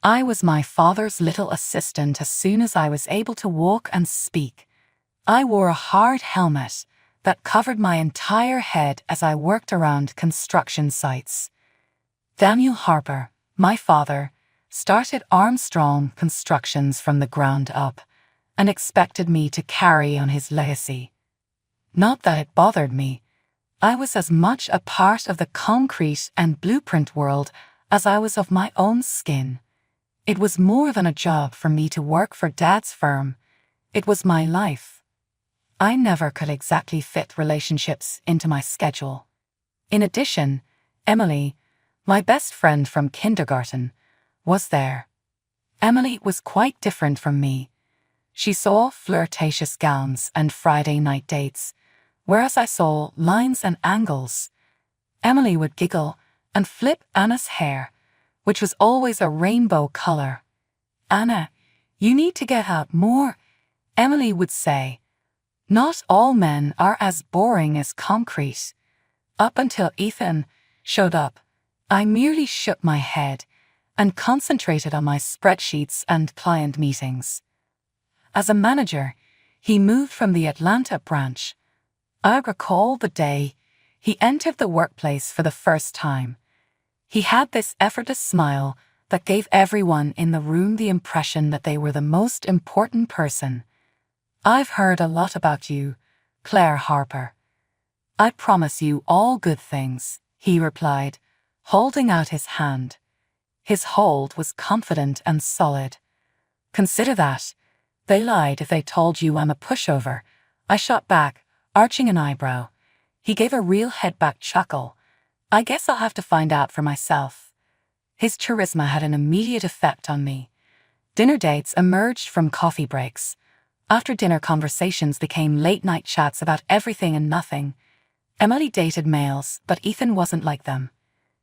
I was my father's little assistant as soon as I was able to walk and speak. I wore a hard helmet that covered my entire head as I worked around construction sites. Daniel Harper, my father, started Armstrong Constructions from the ground up and expected me to carry on his legacy. Not that it bothered me. I was as much a part of the concrete and blueprint world as I was of my own skin. It was more than a job for me to work for Dad's firm. It was my life. I never could exactly fit relationships into my schedule. In addition, Emily, my best friend from kindergarten, was there. Emily was quite different from me. She saw flirtatious gowns and Friday night dates, whereas I saw lines and angles. Emily would giggle and flip Anna's hair, which was always a rainbow color. "Anna, you need to get out more," Emily would say. Not all men are as boring as concrete. Up until Ethan showed up, I merely shook my head and concentrated on my spreadsheets and client meetings. As a manager, he moved from the Atlanta branch. I recall the day he entered the workplace for the first time. He had this effortless smile that gave everyone in the room the impression that they were the most important person. "I've heard a lot about you, Claire Harper." "I promise you all good things," he replied, holding out his hand. His hold was confident and solid. "Consider that. They lied if they told you I'm a pushover." I shot back, arching an eyebrow. He gave a real head-back chuckle. "I guess I'll have to find out for myself." His charisma had an immediate effect on me. Dinner dates emerged from coffee breaks. After-dinner conversations became late-night chats about everything and nothing. Emily dated males, but Ethan wasn't like them.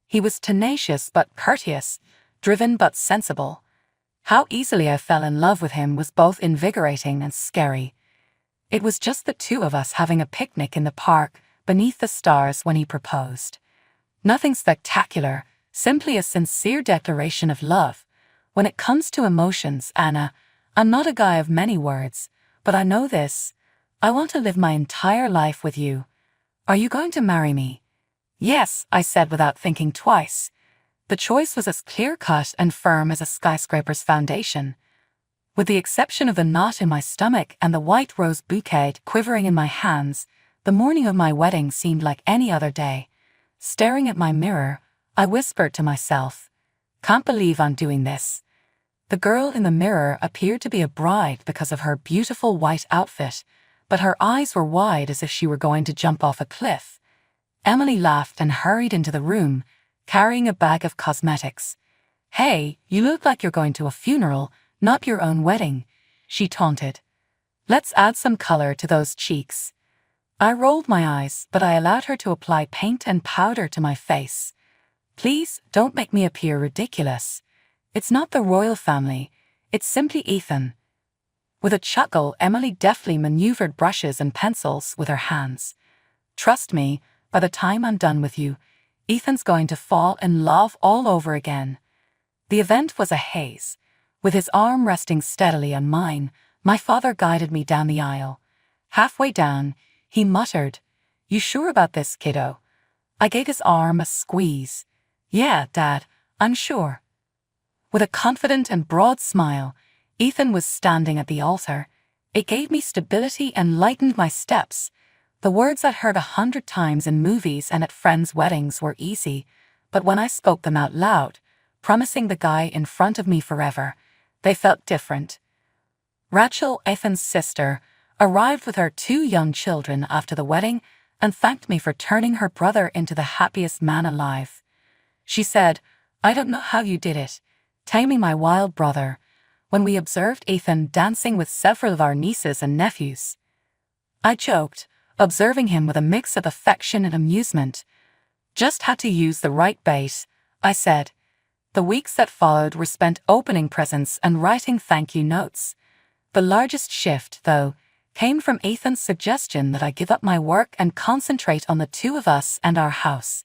He was tenacious but courteous, driven but sensible. How easily I fell in love with him was both invigorating and scary. It was just the two of us having a picnic in the park beneath the stars when he proposed. Nothing spectacular, simply a sincere declaration of love. When it comes to emotions, Anna, I'm not a guy of many words, but I know this. I want to live my entire life with you. Are you going to marry me? "Yes," I said without thinking twice. The choice was as clear-cut and firm as a skyscraper's foundation. With the exception of the knot in my stomach and the white rose bouquet quivering in my hands, the morning of my wedding seemed like any other day. Staring at my mirror, I whispered to myself, "Can't believe I'm doing this." The girl in the mirror appeared to be a bride because of her beautiful white outfit, but her eyes were wide as if she were going to jump off a cliff. Emily laughed and hurried into the room, carrying a bag of cosmetics. "Hey, you look like you're going to a funeral, not your own wedding," she taunted. "Let's add some color to those cheeks." I rolled my eyes, but I allowed her to apply paint and powder to my face. "Please, don't make me appear ridiculous. It's not the royal family, it's simply Ethan." With a chuckle, Emily deftly maneuvered brushes and pencils with her hands. "Trust me, by the time I'm done with you, Ethan's going to fall in love all over again." The event was a haze. With his arm resting steadily on mine, my father guided me down the aisle. Halfway down, he muttered, "You sure about this, kiddo?" I gave his arm a squeeze. "Yeah, Dad, I'm sure." With a confident and broad smile, Ethan was standing at the altar. It gave me stability and lightened my steps. The words I'd heard 100 times in movies and at friends' weddings were easy, but when I spoke them out loud, promising the guy in front of me forever, they felt different. Rachel, Ethan's sister, arrived with her 2 young children after the wedding and thanked me for turning her brother into the happiest man alive. She said, "I don't know how you did it, taming my wild brother," when we observed Ethan dancing with several of our nieces and nephews. I joked, observing him with a mix of affection and amusement. "Just had to use the right bait," I said. The weeks that followed were spent opening presents and writing thank-you notes. The largest shift, though, came from Ethan's suggestion that I give up my work and concentrate on the two of us and our house.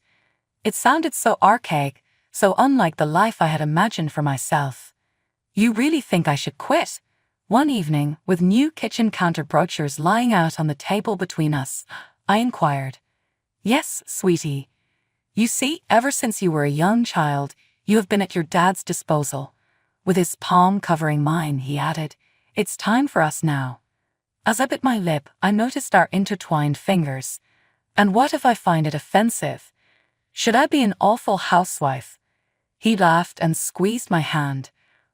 It sounded so archaic, so unlike the life I had imagined for myself. You really think I should quit? One evening, with new kitchen counter brochures lying out on the table between us, I inquired. Yes, sweetie. You see, ever since you were a young child, you have been at your dad's disposal. With his palm covering mine, he added, It's time for us now. As I bit my lip, I noticed our intertwined fingers. And what if I find it offensive? Should I be an awful housewife? He laughed and squeezed my hand.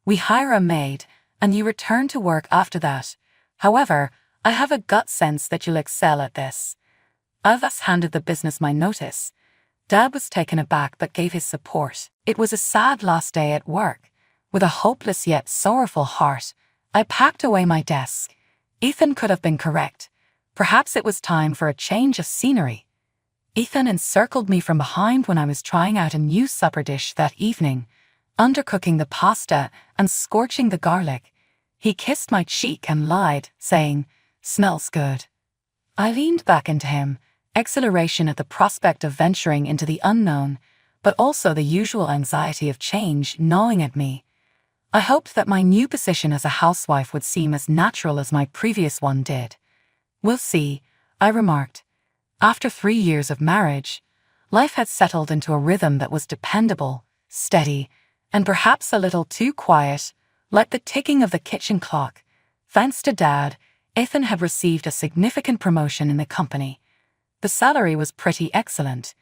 We hire a maid, and you return to work after that. However, I have a gut sense that you'll excel at this. I thus handed the business my notice. Dad was taken aback but gave his support. It was a sad last day at work. With a hopeless yet sorrowful heart, I packed away my desk. Ethan could have been correct. Perhaps it was time for a change of scenery. Ethan encircled me from behind when I was trying out a new supper dish that evening, undercooking the pasta and scorching the garlic. He kissed my cheek and lied, saying, Smells good. I leaned back into him, exhilaration at the prospect of venturing into the unknown, but also the usual anxiety of change gnawing at me. I hoped that my new position as a housewife would seem as natural as my previous one did. We'll see, I remarked. After 3 years of marriage, life had settled into a rhythm that was dependable, steady, and perhaps a little too quiet, like the ticking of the kitchen clock. Thanks to Dad, Ethan had received a significant promotion in the company. The salary was pretty excellent.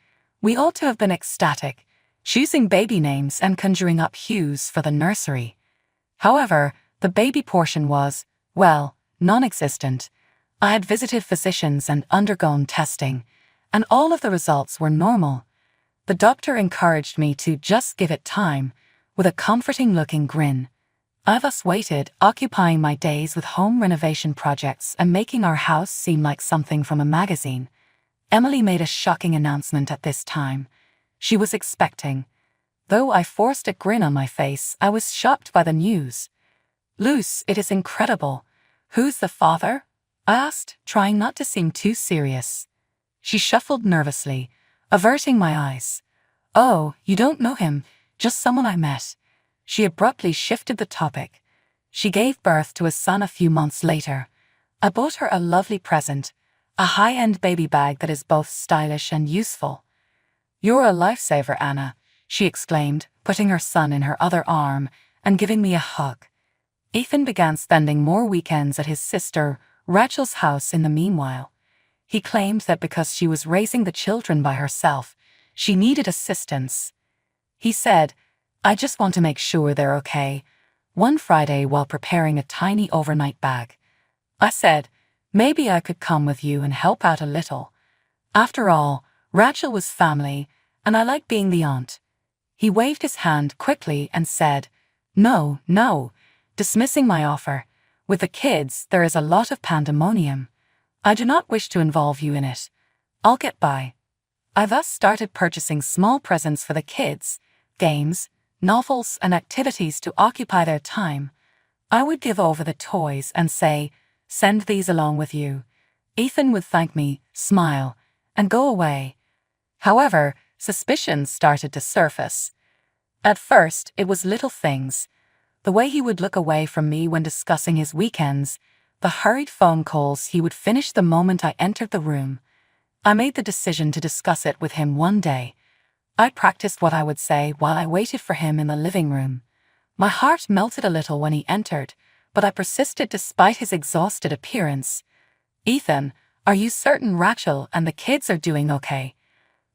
We ought to have been ecstatic, choosing baby names and conjuring up hues for the nursery. However, the baby portion was, well, non-existent. I had visited physicians and undergone testing, and all of the results were normal. The doctor encouraged me to just give it time, with a comforting-looking grin. I thus waited, occupying my days with home renovation projects and making our house seem like something from a magazine. Emily made a shocking announcement at this time. She was expecting. Though I forced a grin on my face, I was shocked by the news. Luce, it is incredible. Who's the father? I asked, trying not to seem too serious. She shuffled nervously, averting my eyes. Oh, you don't know him, just someone I met. She abruptly shifted the topic. She gave birth to a son a few months later. I bought her a lovely present, a high-end baby bag that is both stylish and useful. You're a lifesaver, Anna, she exclaimed, putting her son in her other arm and giving me a hug. Ethan began spending more weekends at his sister, Rachel's house in the meanwhile. He claimed that because she was raising the children by herself, she needed assistance. He said, I just want to make sure they're okay. One Friday while preparing a tiny overnight bag, I said, maybe I could come with you and help out a little. After all, Rachel was family, and I like being the aunt. He waved his hand quickly and said, No, dismissing my offer. With the kids, there is a lot of pandemonium. I do not wish to involve you in it. I'll get by. I thus started purchasing small presents for the kids, games, novels, and activities to occupy their time. I would give over the toys and say, Send these along with you. Ethan would thank me, smile, and go away. However, suspicions started to surface. At first, it was little things. The way he would look away from me when discussing his weekends, the hurried phone calls he would finish the moment I entered the room. I made the decision to discuss it with him one day. I practiced what I would say while I waited for him in the living room. My heart melted a little when he entered, but I persisted despite his exhausted appearance. Ethan, are you certain Rachel and the kids are doing okay?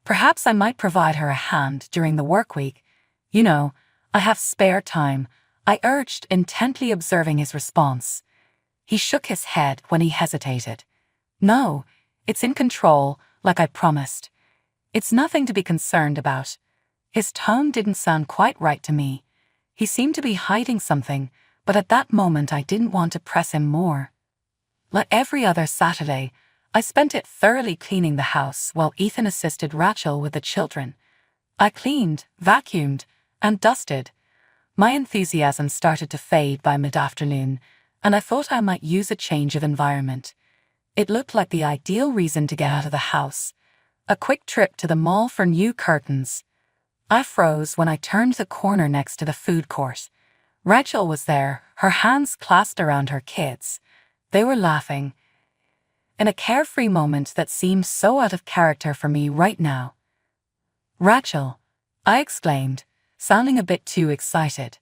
Perhaps I might provide her a hand during the work week. You know, I have spare time, I urged, intently observing his response. He shook his head when he hesitated. No, it's in control, like I promised. It's nothing to be concerned about. His tone didn't sound quite right to me. He seemed to be hiding something, but at that moment I didn't want to press him more. Like every other Saturday, I spent it thoroughly cleaning the house while Ethan assisted Rachel with the children. I cleaned, vacuumed, and dusted. My enthusiasm started to fade by mid-afternoon, and I thought I might use a change of environment. It looked like the ideal reason to get out of the house. A quick trip to the mall for new curtains. I froze when I turned the corner next to the food court. Rachel was there, her hands clasped around her kids. They were laughing, in a carefree moment that seemed so out of character for me right now. "Rachel," I exclaimed, sounding a bit too excited.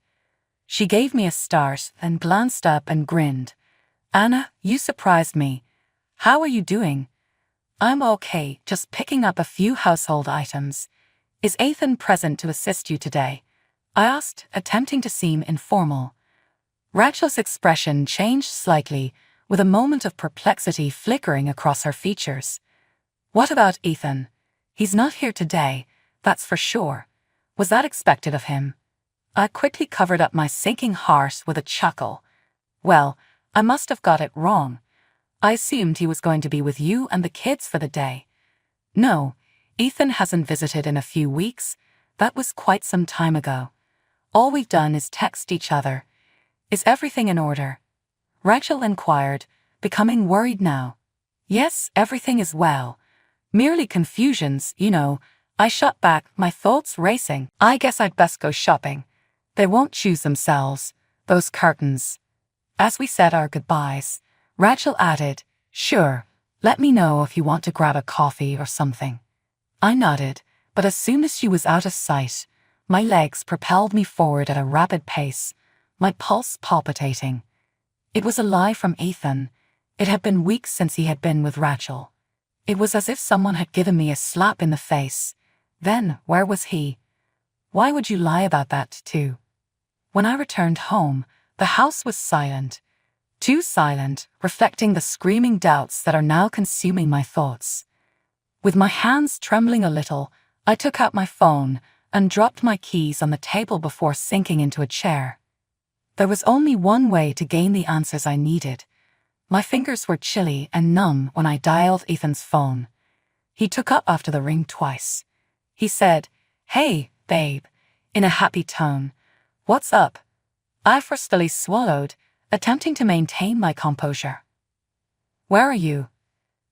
She gave me a start, then glanced up and grinned. "Anna, you surprised me. How are you doing?" "I'm okay, just picking up a few household items. Is Ethan present to assist you today?" I asked, attempting to seem informal. Rachel's expression changed slightly, with a moment of perplexity flickering across her features. "What about Ethan? He's not here today, that's for sure. Was that expected of him?" I quickly covered up my sinking heart with a chuckle. "Well, I must have got it wrong. I assumed he was going to be with you and the kids for the day." "No, Ethan hasn't visited in a few weeks. That was quite some time ago. All we've done is text each other. Is everything in order?" Rachel inquired, becoming worried now. "Yes, everything is well. Merely confusions, you know." I shot back, my thoughts racing. "I guess I'd best go shopping. They won't choose themselves, those curtains." As we said our goodbyes, Rachel added, "Sure, let me know if you want to grab a coffee or something." I nodded, but as soon as she was out of sight, my legs propelled me forward at a rapid pace, my pulse palpitating. It was a lie from Ethan. It had been weeks since he had been with Rachel. It was as if someone had given me a slap in the face. Then, where was he? Why would you lie about that, too? When I returned home, the house was silent. Too silent, reflecting the screaming doubts that are now consuming my thoughts. With my hands trembling a little, I took out my phone and dropped my keys on the table before sinking into a chair. There was only one way to gain the answers I needed. My fingers were chilly and numb when I dialed Ethan's phone. He took up after the ring twice. He said, "Hey, babe," in a happy tone. "What's up?" I forcefully swallowed, attempting to maintain my composure. "Where are you?"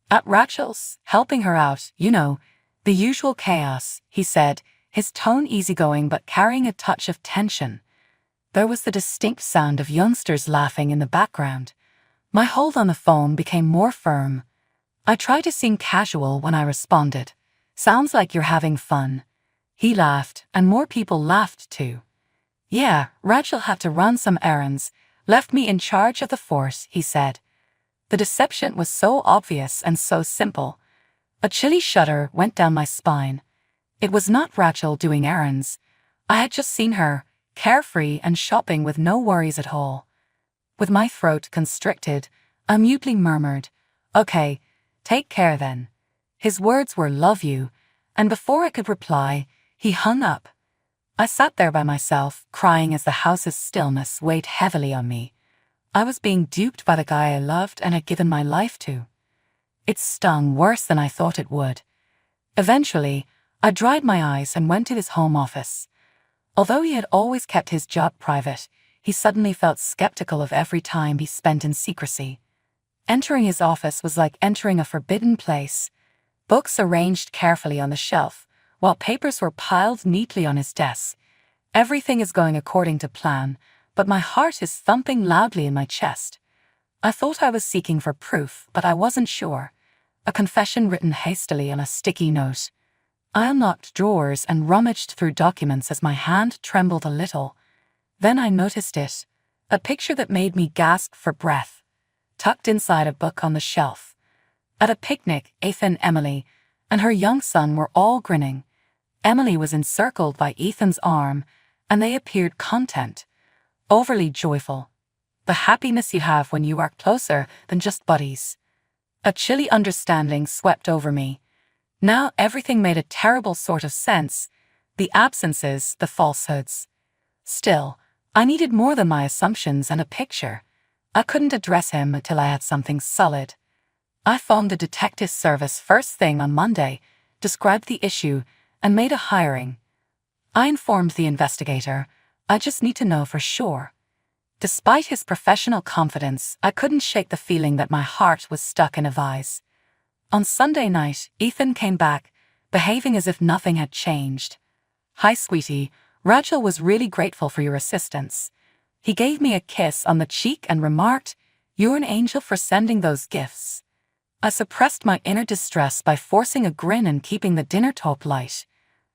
"At Rachel's, helping her out, you know, the usual chaos," he said, his tone easygoing but carrying a touch of tension. There was the distinct sound of youngsters laughing in the background. My hold on the phone became more firm. I tried to seem casual when I responded. "Sounds like you're having fun." He laughed, and more people laughed too. "Yeah, Rachel had to run some errands, left me in charge of the fort," he said. The deception was so obvious and so simple. A chilly shudder went down my spine. It was not Rachel doing errands. I had just seen her, carefree and shopping with no worries at all. With my throat constricted, I mutely murmured, "Okay, take care then." His words were "love you," and before I could reply, he hung up. I sat there by myself, crying as the house's stillness weighed heavily on me. I was being duped by the guy I loved and had given my life to. It stung worse than I thought it would. Eventually, I dried my eyes and went to his home office. Although he had always kept his job private, he suddenly felt skeptical of every time he spent in secrecy. Entering his office was like entering a forbidden place. Books arranged carefully on the shelf, while papers were piled neatly on his desk. Everything is going according to plan, but my heart is thumping loudly in my chest. I thought I was seeking for proof, but I wasn't sure. A confession written hastily on a sticky note. I unlocked drawers and rummaged through documents as my hand trembled a little. Then I noticed it, a picture that made me gasp for breath, tucked inside a book on the shelf. At a picnic, Ethan, Emily, and her young son were all grinning. Emily was encircled by Ethan's arm, and they appeared content, overly joyful. The happiness you have when you are closer than just buddies. A chilly understanding swept over me. Now everything made a terrible sort of sense. The absences, the falsehoods. Still, I needed more than my assumptions and a picture. I couldn't address him until I had something solid. I phoned the detective service first thing on Monday, described the issue, and made a hiring. I informed the investigator, "I just need to know for sure." Despite his professional confidence, I couldn't shake the feeling that my heart was stuck in a vise. On Sunday night, Ethan came back, behaving as if nothing had changed. "Hi, sweetie. Rachel was really grateful for your assistance. He gave me a kiss on the cheek and remarked, "You're an angel for sending those gifts." I suppressed my inner distress by forcing a grin and keeping the dinner talk light.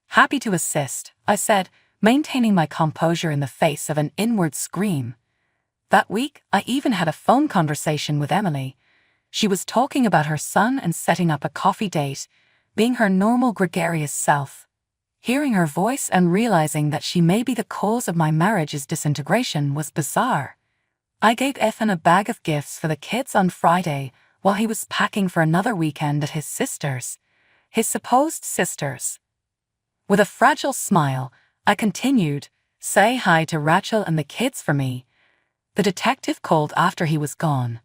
"Happy to assist," I said, maintaining my composure in the face of an inward scream. That week, I even had a phone conversation with Emily. She was talking about her son and setting up a coffee date, being her normal gregarious self. Hearing her voice and realizing that she may be the cause of my marriage's disintegration was bizarre. I gave Ethan a bag of gifts for the kids on Friday while he was packing for another weekend at his sister's. His supposed sisters. With a fragile smile, I continued, "Say hi to Rachel and the kids for me." The detective called after he was gone.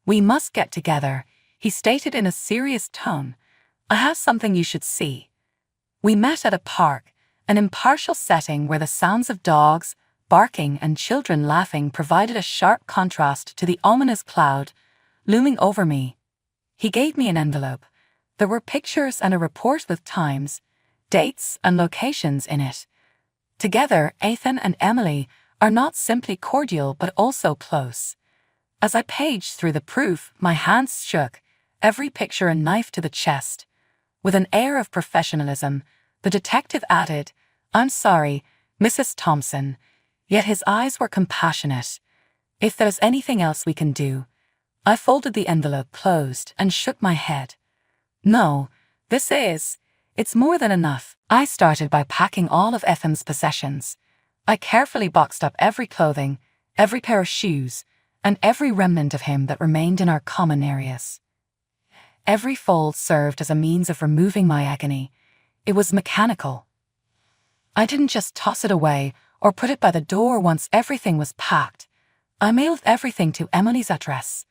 "We must get together," he stated in a serious tone. "I have something you should see." We met at a park, an impartial setting where the sounds of dogs, barking and children laughing provided a sharp contrast to the ominous cloud looming over me. He gave me an envelope. There were pictures and a report with times, dates and locations in it. Together, Ethan and Emily are not simply cordial but also close. As I paged through the proof, my hands shook, every picture a knife to the chest. With an air of professionalism, the detective added, "I'm sorry, Mrs. Thompson," yet his eyes were compassionate. "If there's anything else we can do." I folded the envelope closed and shook my head. "No, it's more than enough." I started by packing all of Ethan's possessions. I carefully boxed up every clothing, every pair of shoes, and every remnant of him that remained in our common areas. Every fold served as a means of removing my agony. It was mechanical. I didn't just toss it away or put it by the door once everything was packed. I mailed everything to Emily's address.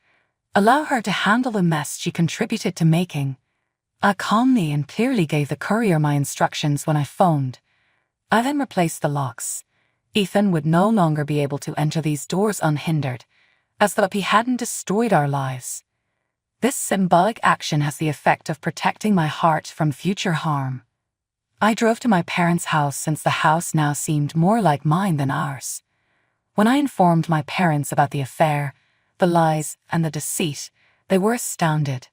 Allow her to handle the mess she contributed to making. I calmly and clearly gave the courier my instructions when I phoned. I then replaced the locks. Ethan would no longer be able to enter these doors unhindered, as though he hadn't destroyed our lives. This symbolic action has the effect of protecting my heart from future harm. I drove to my parents' house since the house now seemed more like mine than ours. When I informed my parents about the affair, the lies and the deceit, they were astounded.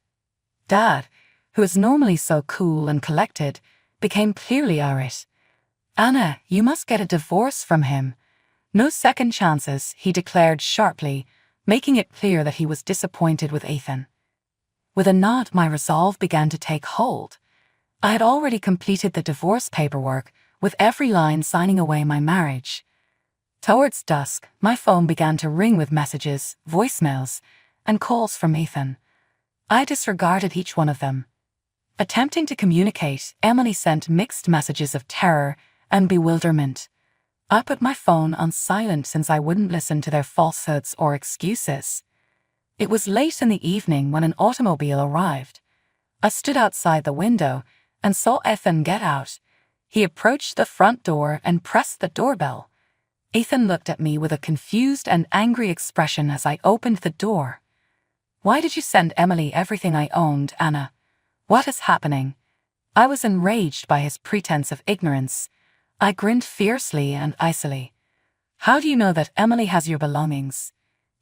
Dad, who is normally so cool and collected, became clearly irate. "Anna, you must get a divorce from him." "No second chances," he declared sharply, making it clear that he was disappointed with Ethan. With a nod, my resolve began to take hold. I had already completed the divorce paperwork, with every line signing away my marriage. Towards dusk, my phone began to ring with messages, voicemails, and calls from Ethan. I disregarded each one of them. Attempting to communicate, Emily sent mixed messages of terror and bewilderment. I put my phone on silent since I wouldn't listen to their falsehoods or excuses. It was late in the evening when an automobile arrived. I stood outside the window and saw Ethan get out. He approached the front door and pressed the doorbell. Ethan looked at me with a confused and angry expression as I opened the door. "Why did you send Emily everything I owned, Anna? What is happening?" I was enraged by his pretense of ignorance. I grinned fiercely and icily. "How do you know that Emily has your belongings?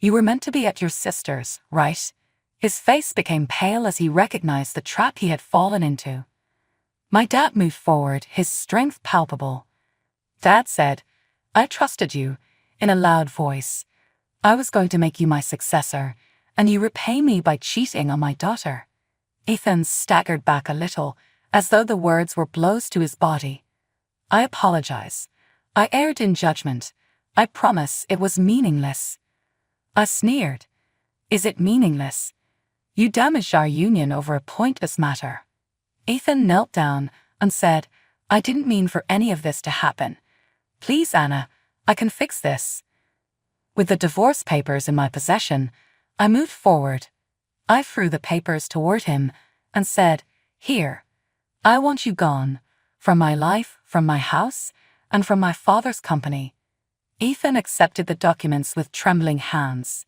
You were meant to be at your sister's, right?" His face became pale as he recognized the trap he had fallen into. My dad moved forward, his strength palpable. Dad said, "I trusted you," in a loud voice. "I was going to make you my successor, and you repay me by cheating on my daughter." Ethan staggered back a little, as though the words were blows to his body. "I apologize. I erred in judgment. I promise it was meaningless." I sneered. "Is it meaningless? You damaged our union over a pointless matter." Ethan knelt down and said, "I didn't mean for any of this to happen. Please, Anna, I can fix this." With the divorce papers in my possession, I moved forward. I threw the papers toward him and said, "Here, I want you gone, from my life, from my house, and from my father's company." Ethan accepted the documents with trembling hands.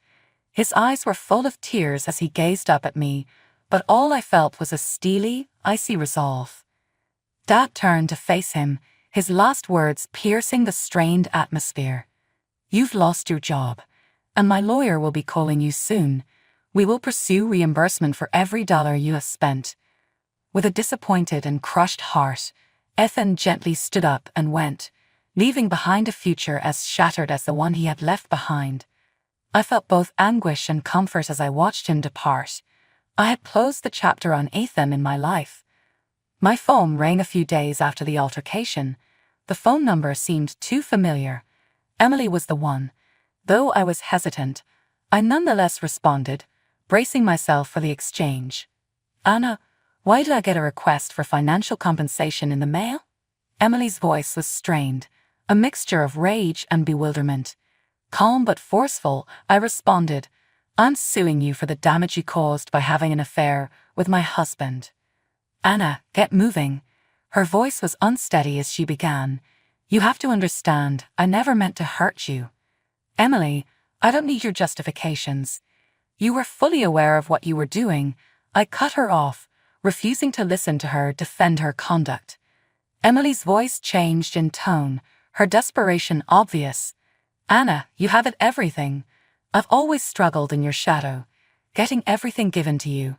His eyes were full of tears as he gazed up at me, but all I felt was a steely, icy resolve. Dad turned to face him, his last words piercing the strained atmosphere. You've lost your job, and my lawyer will be calling you soon. We will pursue reimbursement for every dollar you have spent." With a disappointed and crushed heart, Ethan gently stood up and went, leaving behind a future as shattered as the one he had left behind. I felt both anguish and comfort as I watched him depart. I had closed the chapter on Ethan in my life. My phone rang a few days after the altercation. The phone number seemed too familiar. Emily was the one. Though I was hesitant, I nonetheless responded, bracing myself for the exchange. "Anna, why did I get a request for financial compensation in the mail?" Emily's voice was strained, a mixture of rage and bewilderment. Calm but forceful, I responded, "I'm suing you for the damage you caused by having an affair with my husband." "Anna, get moving." Her voice was unsteady as she began. "You have to understand, I never meant to hurt you." "Emily, I don't need your justifications. You were fully aware of what you were doing." I cut her off, refusing to listen to her defend her conduct. Emily's voice changed in tone, her desperation obvious. "Anna, you have it everything. I've always struggled in your shadow, getting everything given to you.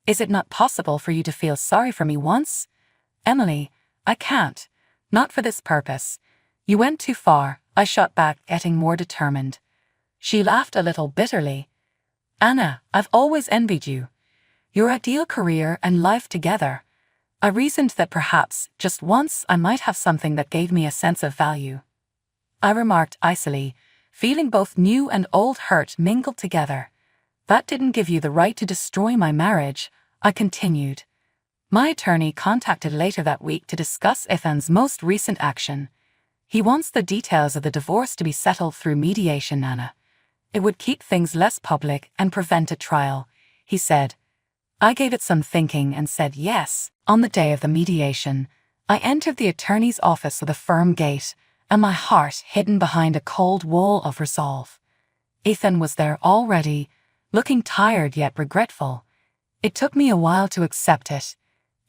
Is it not possible for you to feel sorry for me once?" "Emily, I can't. Not for this purpose. You went too far," I shot back, getting more determined. She laughed a little bitterly. "Anna, I've always envied you. Your ideal career and life together. I reasoned that perhaps, just once, I might have something that gave me a sense of value." I remarked icily, feeling both new and old hurt mingled together. "That didn't give you the right to destroy my marriage," I continued. My attorney contacted later that week to discuss Ethan's most recent action. "He wants the details of the divorce to be settled through mediation, Anna. It would keep things less public and prevent a trial," he said. I gave it some thinking and said yes. On the day of the mediation, I entered the attorney's office with a firm gait, and my heart hidden behind a cold wall of resolve. Ethan was there already, looking tired yet regretful. It took me a while to accept it.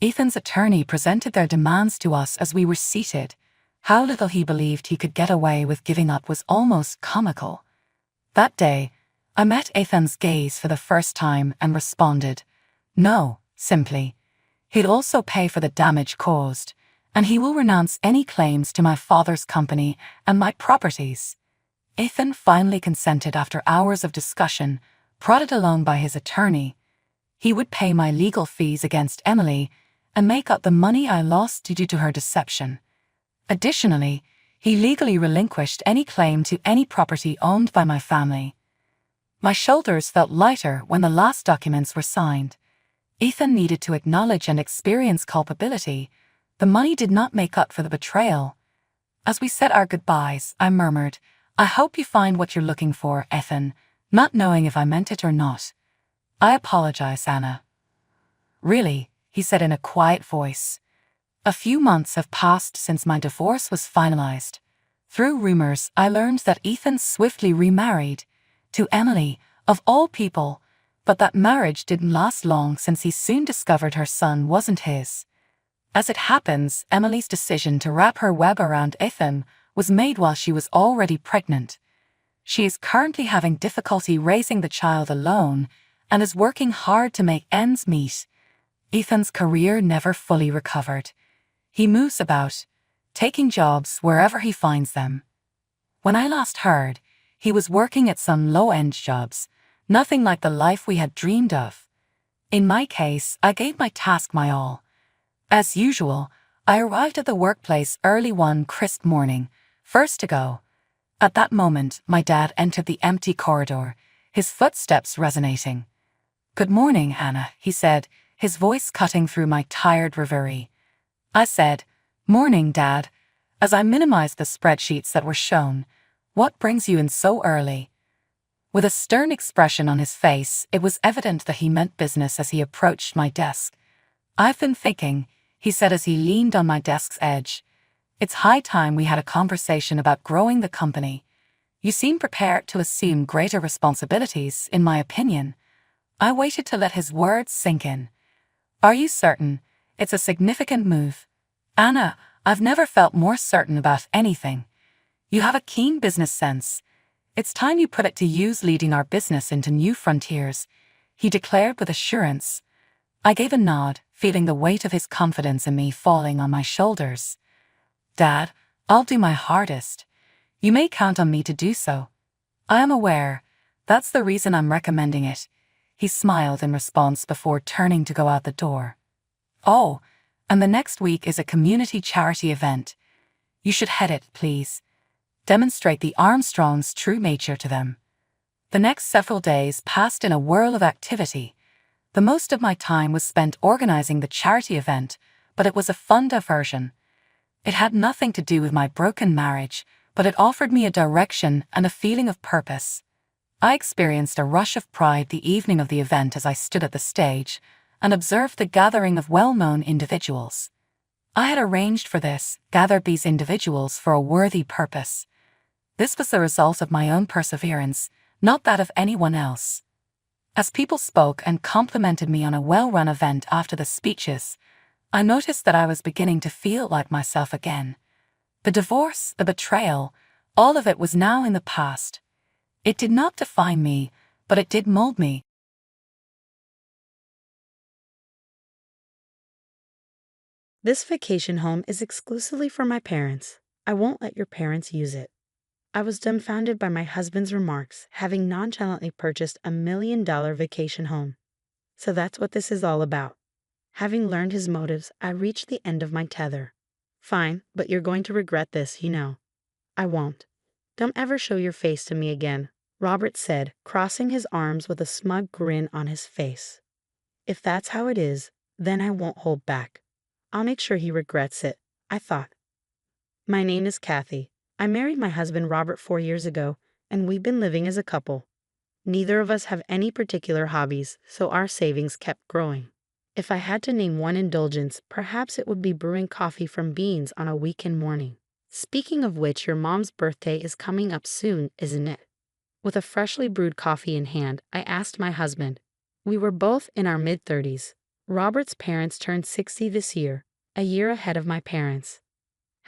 Ethan's attorney presented their demands to us as we were seated. How little he believed he could get away with giving up was almost comical. That day, I met Ethan's gaze for the first time and responded, "No," simply. He'd also pay for the damage caused, and he will renounce any claims to my father's company and my properties. Ethan finally consented after hours of discussion, prodded along by his attorney. He would pay my legal fees against Emily and make up the money I lost due to her deception. Additionally, he legally relinquished any claim to any property owned by my family. My shoulders felt lighter when the last documents were signed. Ethan needed to acknowledge and experience culpability. The money did not make up for the betrayal. As we said our goodbyes, I murmured, "I hope you find what you're looking for, Ethan," not knowing if I meant it or not. "I apologize, Anna." "Really?" he said in a quiet voice. A few months have passed since my divorce was finalized. Through rumors, I learned that Ethan swiftly remarried, to Emily, of all people, but that marriage didn't last long since he soon discovered her son wasn't his. As it happens, Emily's decision to wrap her web around Ethan was made while she was already pregnant. She is currently having difficulty raising the child alone and is working hard to make ends meet. Ethan's career never fully recovered. He moves about, taking jobs wherever he finds them. When I last heard, he was working at some low-end jobs, nothing like the life we had dreamed of. In my case, I gave my task my all. As usual, I arrived at the workplace early one crisp morning, first to go. At that moment, my dad entered the empty corridor, his footsteps resonating. "Good morning, Anna," he said, his voice cutting through my tired reverie. I said, "Morning, Dad," as I minimized the spreadsheets that were shown. "What brings you in so early?" With a stern expression on his face, it was evident that he meant business as he approached my desk. "I've been thinking," he said as he leaned on my desk's edge. "It's high time we had a conversation about growing the company. You seem prepared to assume greater responsibilities, in my opinion." I waited to let his words sink in. "Are you certain? It's a significant move." "Anna, I've never felt more certain about anything. You have a keen business sense. It's time you put it to use leading our business into new frontiers, he declared with assurance. I gave a nod, feeling the weight of his confidence in me falling on my shoulders. Dad, I'll do my hardest. You may count on me to do so. I am aware. That's the reason I'm recommending it. He smiled in response before turning to go out the door. Oh, and the next week is a community charity event. You should head it, please. Demonstrate the Armstrongs' true nature to them. The next several days passed in a whirl of activity. The most of my time was spent organizing the charity event, but it was a fun diversion. It had nothing to do with my broken marriage, but it offered me a direction and a feeling of purpose. I experienced a rush of pride the evening of the event as I stood at the stage and observed the gathering of well-known individuals. I had arranged for this, gathered these individuals for a worthy purpose. This was the result of my own perseverance, not that of anyone else. As people spoke and complimented me on a well-run event after the speeches, I noticed that I was beginning to feel like myself again. The divorce, the betrayal, all of it was now in the past. It did not define me, but it did mold me. This vacation home is exclusively for my parents. I won't let your parents use it. I was dumbfounded by my husband's remarks, having nonchalantly purchased $1 million vacation home. So that's what this is all about. Having learned his motives, I reached the end of my tether. Fine, but you're going to regret this, you know. I won't. Don't ever show your face to me again, Robert said, crossing his arms with a smug grin on his face. If that's how it is, then I won't hold back. I'll make sure he regrets it, I thought. My name is Kathy. I married my husband Robert 4 years ago, and we've been living as a couple. Neither of us have any particular hobbies, so our savings kept growing. If I had to name one indulgence, perhaps it would be brewing coffee from beans on a weekend morning. Speaking of which, your mom's birthday is coming up soon, isn't it? With a freshly brewed coffee in hand, I asked my husband. We were both in our mid-30s. Robert's parents turned 60 this year, a year ahead of my parents.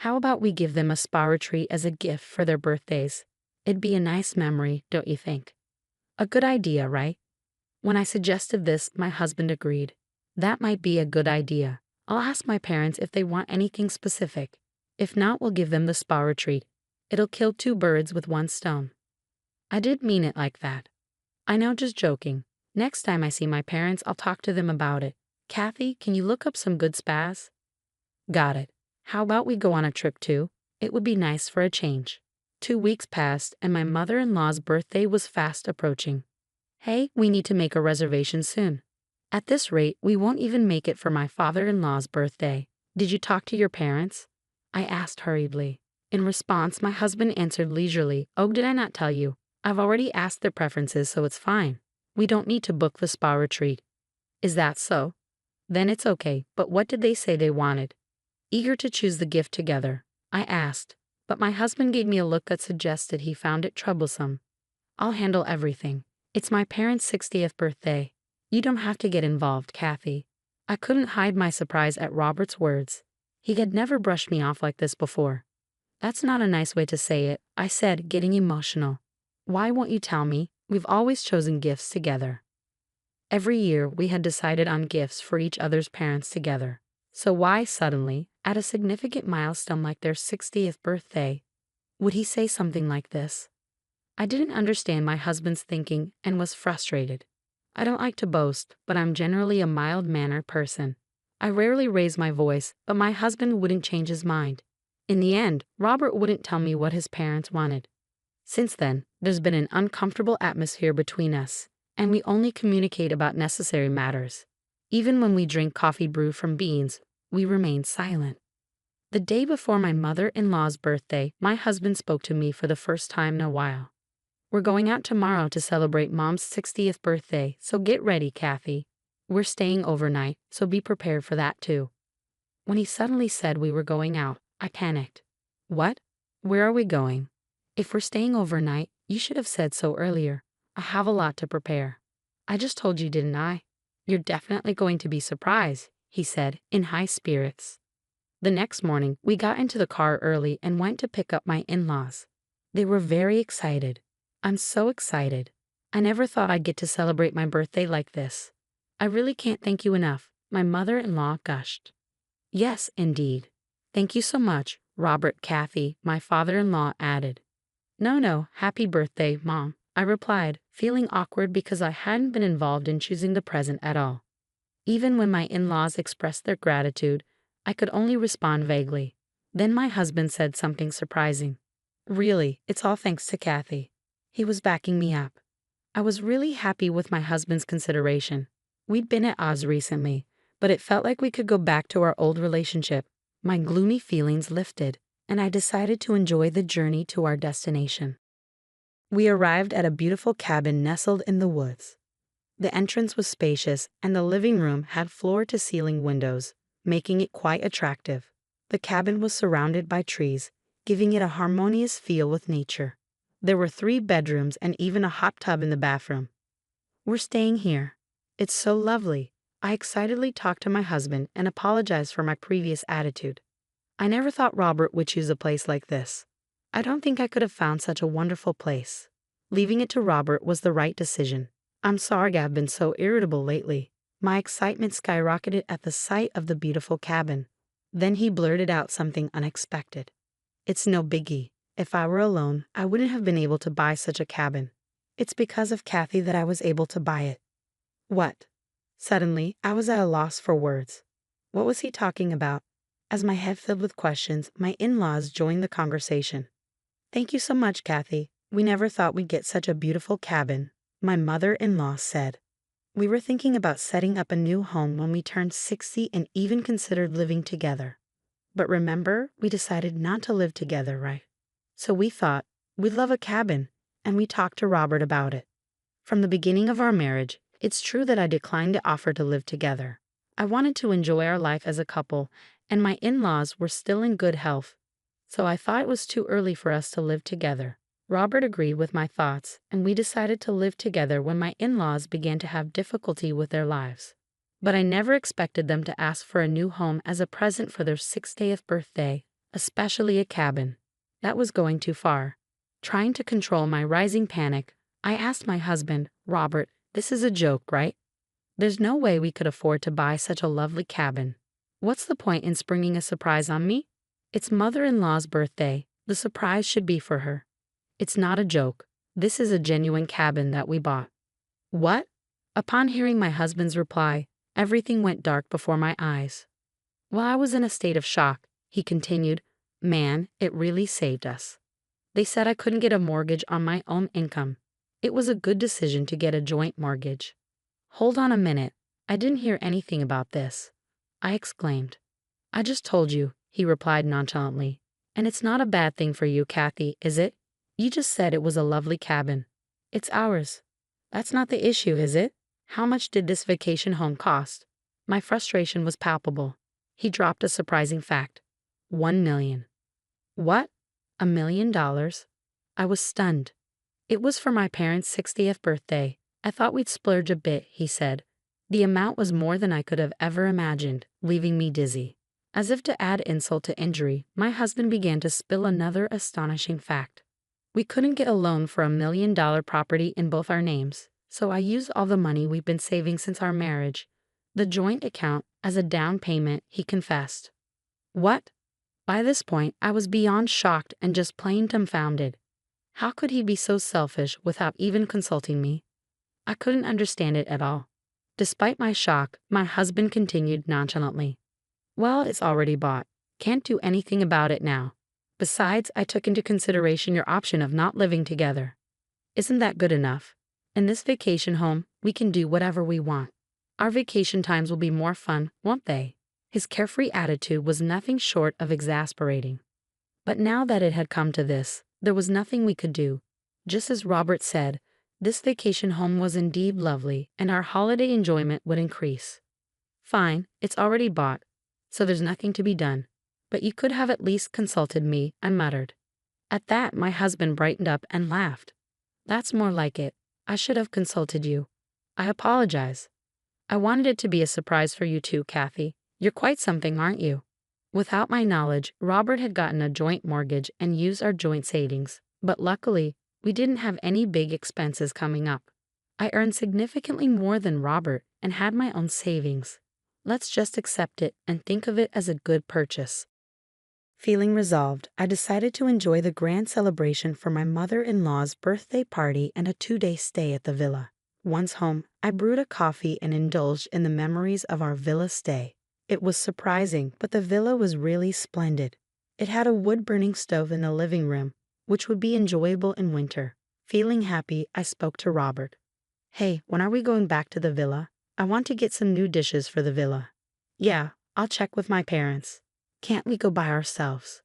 How about we give them a spa retreat as a gift for their birthdays? It'd be a nice memory, don't you think? A good idea, right? When I suggested this, my husband agreed. That might be a good idea. I'll ask my parents if they want anything specific. If not, we'll give them the spa retreat. It'll kill 2 birds with 1 stone. I did mean it like that. I know, just joking. Next time I see my parents, I'll talk to them about it. Kathy, can you look up some good spas? Got it. How about we go on a trip too? It would be nice for a change. 2 weeks passed, and my mother-in-law's birthday was fast approaching. Hey, we need to make a reservation soon. At this rate, we won't even make it for my father-in-law's birthday. Did you talk to your parents? I asked hurriedly. In response, my husband answered leisurely, Oh, did I not tell you? I've already asked their preferences, so it's fine. We don't need to book the spa retreat. Is that so? Then it's okay, but what did they say they wanted? Eager to choose the gift together, I asked, but my husband gave me a look that suggested he found it troublesome. I'll handle everything. It's my parents' 60th birthday. You don't have to get involved, Kathy. I couldn't hide my surprise at Robert's words. He had never brushed me off like this before. That's not a nice way to say it, I said, getting emotional. Why won't you tell me? We've always chosen gifts together. Every year, we had decided on gifts for each other's parents together. So why suddenly, at a significant milestone like their 60th birthday, would he say something like this? I didn't understand my husband's thinking and was frustrated. I don't like to boast, but I'm generally a mild-mannered person. I rarely raise my voice, but my husband wouldn't change his mind. In the end, Robert wouldn't tell me what his parents wanted. Since then, there's been an uncomfortable atmosphere between us, and we only communicate about necessary matters. Even when we drink coffee brewed from beans, we remain silent. The day before my mother-in-law's birthday, my husband spoke to me for the first time in a while. We're going out tomorrow to celebrate Mom's 60th birthday, so get ready, Kathy. We're staying overnight, so be prepared for that too. When he suddenly said we were going out, I panicked. What? Where are we going? If we're staying overnight, you should have said so earlier. I have a lot to prepare. I just told you, didn't I? You're definitely going to be surprised, he said, in high spirits. The next morning, we got into the car early and went to pick up my in-laws. They were very excited. I'm so excited. I never thought I'd get to celebrate my birthday like this. I really can't thank you enough, my mother-in-law gushed. Yes, indeed. Thank you so much, Robert Kathy, my father-in-law added. No, happy birthday, Mom, I replied, feeling awkward because I hadn't been involved in choosing the present at all. Even when my in-laws expressed their gratitude, I could only respond vaguely. Then my husband said something surprising. Really, it's all thanks to Kathy. He was backing me up. I was really happy with my husband's consideration. We'd been at odds recently, but it felt like we could go back to our old relationship. My gloomy feelings lifted, and I decided to enjoy the journey to our destination. We arrived at a beautiful cabin nestled in the woods. The entrance was spacious, and the living room had floor-to-ceiling windows, making it quite attractive. The cabin was surrounded by trees, giving it a harmonious feel with nature. There were 3 bedrooms and even a hot tub in the bathroom. We're staying here. It's so lovely. I excitedly talked to my husband and apologized for my previous attitude. I never thought Robert would choose a place like this. I don't think I could have found such a wonderful place. Leaving it to Robert was the right decision. I'm sorry I've been so irritable lately. My excitement skyrocketed at the sight of the beautiful cabin. Then he blurted out something unexpected. It's no biggie. If I were alone, I wouldn't have been able to buy such a cabin. It's because of Kathy that I was able to buy it. What? Suddenly, I was at a loss for words. What was he talking about? As my head filled with questions, my in-laws joined the conversation. Thank you so much, Kathy. We never thought we'd get such a beautiful cabin, my mother-in-law said. We were thinking about setting up a new home when we turned 60 and even considered living together. But remember, we decided not to live together, right? So we thought, we'd love a cabin, and we talked to Robert about it. From the beginning of our marriage, it's true that I declined the offer to live together. I wanted to enjoy our life as a couple, and my in-laws were still in good health. So I thought it was too early for us to live together. Robert agreed with my thoughts, and we decided to live together when my in-laws began to have difficulty with their lives. But I never expected them to ask for a new home as a present for their 60th birthday, especially a cabin. That was going too far. Trying to control my rising panic, I asked my husband, Robert, this is a joke, right? There's no way we could afford to buy such a lovely cabin. What's the point in springing a surprise on me? It's mother-in-law's birthday. The surprise should be for her. It's not a joke. This is a genuine cabin that we bought. What? Upon hearing my husband's reply, everything went dark before my eyes. While I was in a state of shock, he continued, Man, it really saved us. They said I couldn't get a mortgage on my own income. It was a good decision to get a joint mortgage. Hold on a minute. I didn't hear anything about this, I exclaimed. I just told you, he replied nonchalantly. And it's not a bad thing for you, Kathy, is it? You just said it was a lovely cabin. It's ours. That's not the issue, is it? How much did this vacation home cost? My frustration was palpable. He dropped a surprising fact. $1 million. What? $1 million? I was stunned. It was for my parents' 60th birthday. I thought we'd splurge a bit, he said. The amount was more than I could have ever imagined, leaving me dizzy. As if to add insult to injury, my husband began to spill another astonishing fact. We couldn't get a loan for $1 million property in both our names, so I used all the money we've been saving since our marriage, the joint account, as a down payment, he confessed. What? By this point, I was beyond shocked and just plain dumbfounded. How could he be so selfish without even consulting me? I couldn't understand it at all. Despite my shock, my husband continued nonchalantly. Well, it's already bought. Can't do anything about it now. Besides, I took into consideration your option of not living together. Isn't that good enough? In this vacation home, we can do whatever we want. Our vacation times will be more fun, won't they? His carefree attitude was nothing short of exasperating. But now that it had come to this, there was nothing we could do. Just as Robert said, this vacation home was indeed lovely, and our holiday enjoyment would increase. Fine, it's already bought, so there's nothing to be done. But you could have at least consulted me, I muttered. At that, my husband brightened up and laughed. That's more like it. I should have consulted you. I apologize. I wanted it to be a surprise for you too, Kathy. You're quite something, aren't you? Without my knowledge, Robert had gotten a joint mortgage and used our joint savings, but luckily, We didn't have any big expenses coming up. I earned significantly more than Robert and had my own savings. Let's just accept it and think of it as a good purchase. Feeling resolved, I decided to enjoy the grand celebration for my mother-in-law's birthday party and a 2-day stay at the villa. Once home, I brewed a coffee and indulged in the memories of our villa stay. It was surprising, but the villa was really splendid. It had a wood-burning stove in the living room, which would be enjoyable in winter. Feeling happy, I spoke to Robert. Hey, when are we going back to the villa? I want to get some new dishes for the villa. Yeah, I'll check with my parents. Can't we go by ourselves?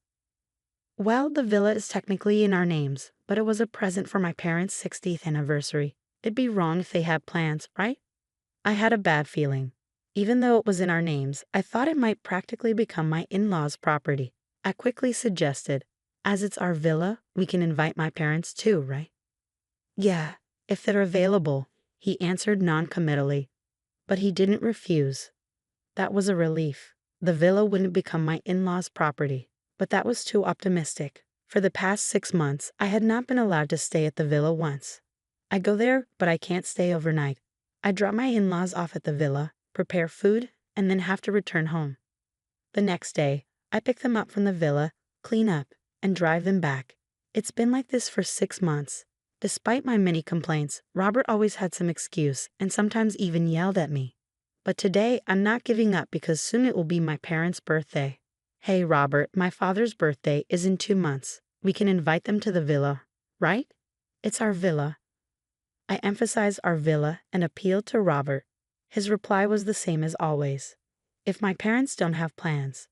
Well, the villa is technically in our names, but it was a present for my parents' 60th anniversary. It'd be wrong if they had plans, right? I had a bad feeling. Even though it was in our names, I thought it might practically become my in-laws' property. I quickly suggested, as it's our villa, we can invite my parents too, right? Yeah, if they're available, he answered non-committally. But he didn't refuse. That was a relief. The villa wouldn't become my in-laws' property. But that was too optimistic. For the past 6 months, I had not been allowed to stay at the villa once. I go there, but I can't stay overnight. I drop my in-laws off at the villa, prepare food, and then have to return home. The next day, I pick them up from the villa, clean up, and drive them back. It's been like this for 6 months. Despite my many complaints, Robert always had some excuse and sometimes even yelled at me. But today, I'm not giving up because soon it will be my parents' birthday. Hey, Robert, my father's birthday is in 2 months. We can invite them to the villa, right? It's our villa. I emphasized our villa and appealed to Robert. His reply was the same as always. If my parents don't have plans.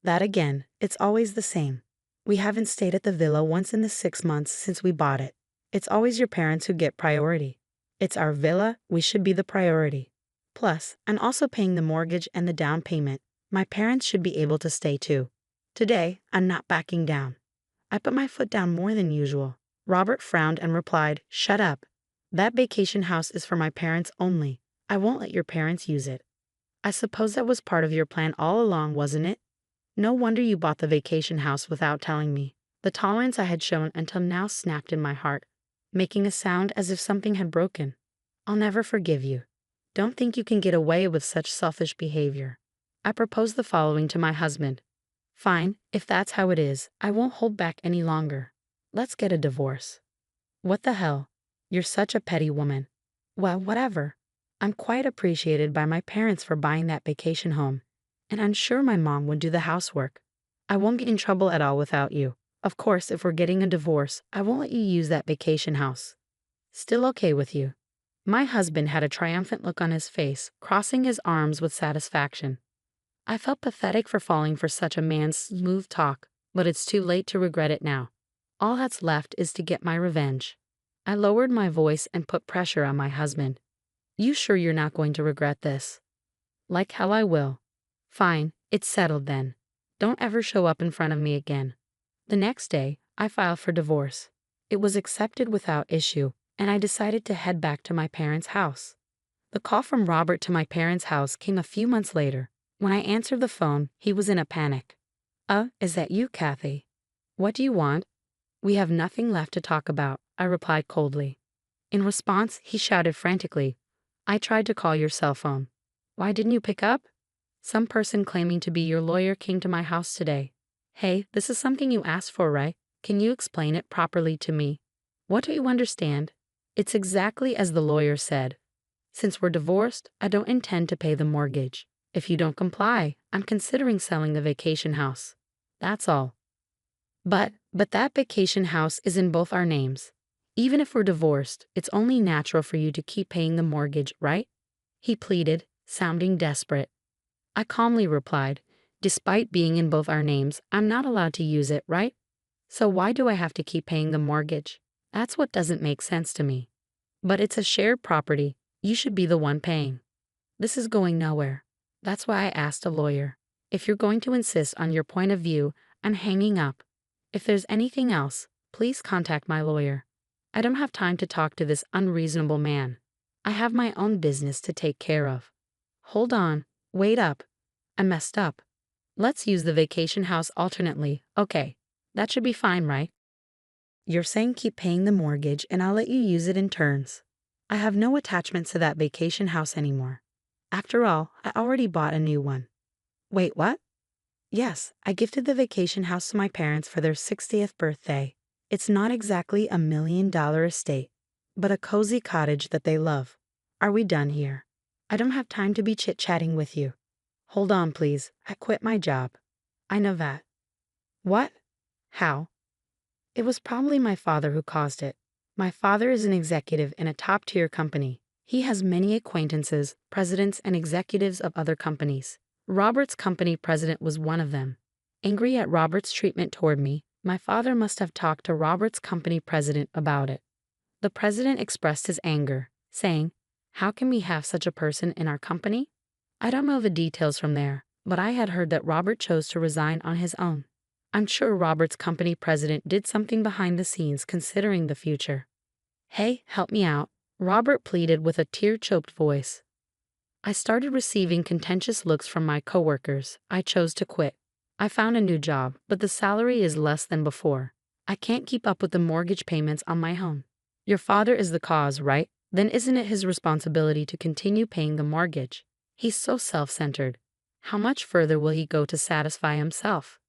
That again, it's always the same. We haven't stayed at the villa once in the 6 months since we bought it. It's always your parents who get priority. It's our villa, we should be the priority. Plus, I'm also paying the mortgage and the down payment. My parents should be able to stay too. Today, I'm not backing down. I put my foot down more than usual. Robert frowned and replied, "Shut up. That vacation house is for my parents only. I won't let your parents use it." I suppose that was part of your plan all along, wasn't it? No wonder you bought the vacation house without telling me. The tolerance I had shown until now snapped in my heart, making a sound as if something had broken. I'll never forgive you. Don't think you can get away with such selfish behavior. I proposed the following to my husband. Fine, if that's how it is, I won't hold back any longer. Let's get a divorce. What the hell? You're such a petty woman. Well, whatever. I'm quite appreciated by my parents for buying that vacation home, and I'm sure my mom would do the housework. I won't get in trouble at all without you. Of course, if we're getting a divorce, I won't let you use that vacation house. Still okay with you? My husband had a triumphant look on his face, crossing his arms with satisfaction. I felt pathetic for falling for such a man's smooth talk, but it's too late to regret it now. All that's left is to get my revenge. I lowered my voice and put pressure on my husband. You sure you're not going to regret this? Like hell I will. Fine, it's settled then. Don't ever show up in front of me again. The next day, I filed for divorce. It was accepted without issue, and I decided to head back to my parents' house. The call from Robert to my parents' house came a few months later. When I answered the phone, he was in a panic. Is that you, Kathy? What do you want? We have nothing left to talk about, I replied coldly. In response, he shouted frantically, I tried to call your cell phone. Why didn't you pick up? Some person claiming to be your lawyer came to my house today. Hey, this is something you asked for, right? Can you explain it properly to me? What do you understand? It's exactly as the lawyer said. Since we're divorced, I don't intend to pay the mortgage. If you don't comply, I'm considering selling the vacation house. That's all. But that vacation house is in both our names. Even if we're divorced, it's only natural for you to keep paying the mortgage, right? He pleaded, sounding desperate. I calmly replied, despite being in both our names, I'm not allowed to use it, right? So why do I have to keep paying the mortgage? That's what doesn't make sense to me. But it's a shared property. You should be the one paying. This is going nowhere. That's why I asked a lawyer. If you're going to insist on your point of view, I'm hanging up. If there's anything else, please contact my lawyer. I don't have time to talk to this unreasonable man. I have my own business to take care of. Hold on. Wait up. I messed up. Let's use the vacation house alternately. Okay. That should be fine, right? You're saying keep paying the mortgage and I'll let you use it in turns. I have no attachment to that vacation house anymore. After all, I already bought a new one. Wait, what? Yes, I gifted the vacation house to my parents for their 60th birthday. It's not exactly $1 million estate, but a cozy cottage that they love. Are we done here? I don't have time to be chit-chatting with you. Hold on, please. I quit my job. I know that. What? How? It was probably my father who caused it. My father is an executive in a top-tier company. He has many acquaintances, presidents, and executives of other companies. Robert's company president was one of them. Angry at Robert's treatment toward me, my father must have talked to Robert's company president about it. The president expressed his anger, saying, "How can we have such a person in our company?" I don't know the details from there, but I had heard that Robert chose to resign on his own. I'm sure Robert's company president did something behind the scenes considering the future. Hey, help me out, Robert pleaded with a tear-choked voice. I started receiving contentious looks from my coworkers. I chose to quit. I found a new job, but the salary is less than before. I can't keep up with the mortgage payments on my home. Your father is the cause, right? Then isn't it his responsibility to continue paying the mortgage? He's so self-centered. How much further will he go to satisfy himself?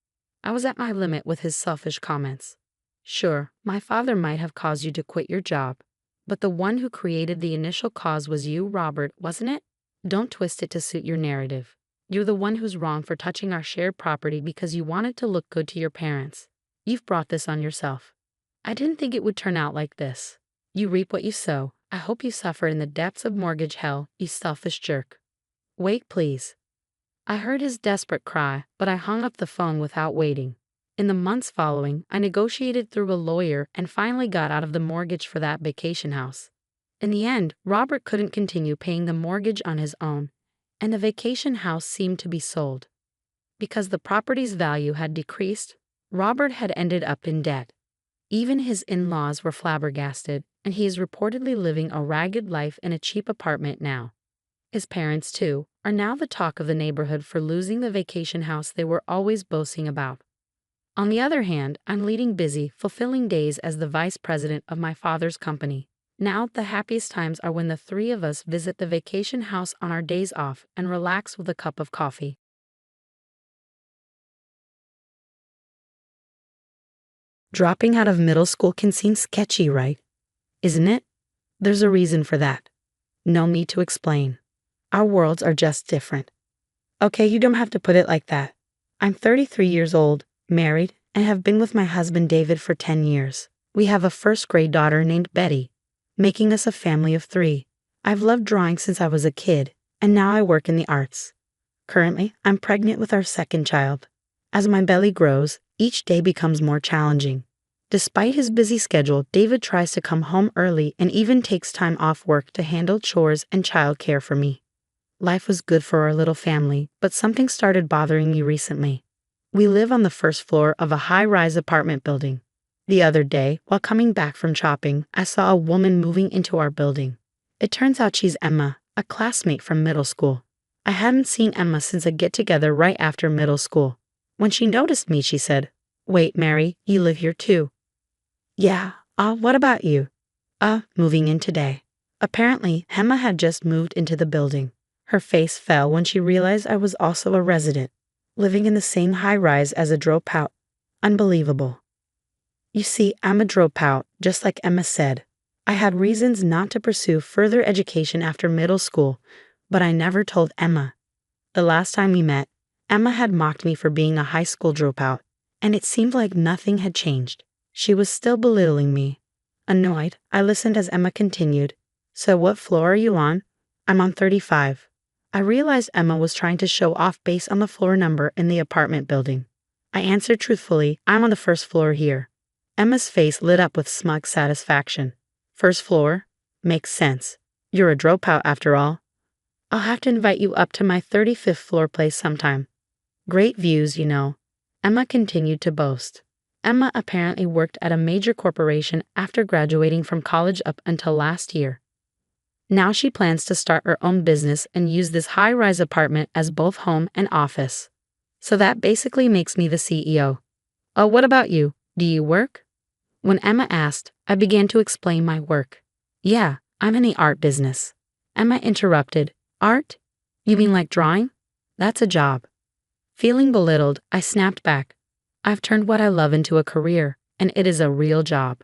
I was at my limit with his selfish comments. Sure, my father might have caused you to quit your job, but the one who created the initial cause was you, Robert, wasn't it? Don't twist it to suit your narrative. You're the one who's wrong for touching our shared property because you wanted to look good to your parents. You've brought this on yourself. I didn't think it would turn out like this. You reap what you sow. I hope you suffer in the depths of mortgage hell, you selfish jerk. Wait, please. I heard his desperate cry, but I hung up the phone without waiting. In the months following, I negotiated through a lawyer and finally got out of the mortgage for that vacation house. In the end, Robert couldn't continue paying the mortgage on his own, and the vacation house seemed to be sold. Because the property's value had decreased, Robert had ended up in debt. Even his in-laws were flabbergasted, and he is reportedly living a ragged life in a cheap apartment now. His parents, too, are now the talk of the neighborhood for losing the vacation house they were always boasting about. On the other hand, I'm leading busy, fulfilling days as the vice president of my father's company. Now, the happiest times are when the three of us visit the vacation house on our days off and relax with a cup of coffee. Dropping out of middle school can seem sketchy, right? Isn't it? There's a reason for that. No need to explain. Our worlds are just different. Okay, you don't have to put it like that. I'm 33 years old, married, and have been with my husband David for 10 years. We have a first-grade daughter named Betty, making us a family of 3. I've loved drawing since I was a kid, and now I work in the arts. Currently, I'm pregnant with our second child. As my belly grows, each day becomes more challenging. Despite his busy schedule, David tries to come home early and even takes time off work to handle chores and childcare for me. Life was good for our little family, but something started bothering me recently. We live on the first floor of a high-rise apartment building. The other day, while coming back from shopping, I saw a woman moving into our building. It turns out she's Emma, a classmate from middle school. I hadn't seen Emma since a get-together right after middle school. When she noticed me, she said, "Wait, Mary, you live here too?" "Yeah, what about you?" Moving in today." Apparently, Emma had just moved into the building. Her face fell when she realized I was also a resident, living in the same high-rise as a dropout. Unbelievable. You see, I'm a dropout, just like Emma said. I had reasons not to pursue further education after middle school, but I never told Emma. The last time we met, Emma had mocked me for being a high school dropout, and it seemed like nothing had changed. She was still belittling me. Annoyed, I listened as Emma continued. "So what floor are you on?" "I'm on 35. I realized Emma was trying to show off based on the floor number in the apartment building. I answered truthfully, "I'm on the first floor here." Emma's face lit up with smug satisfaction. "First floor? Makes sense. You're a dropout after all. I'll have to invite you up to my 35th floor place sometime. Great views, you know." Emma continued to boast. Emma apparently worked at a major corporation after graduating from college up until last year. Now she plans to start her own business and use this high-rise apartment as both home and office. So that basically makes me the CEO. Oh, what about you? Do you work? When Emma asked, I began to explain my work. Yeah, I'm in the art business. Emma interrupted. Art? You mean like drawing? That's a job. Feeling belittled, I snapped back. I've turned what I love into a career, and it is a real job.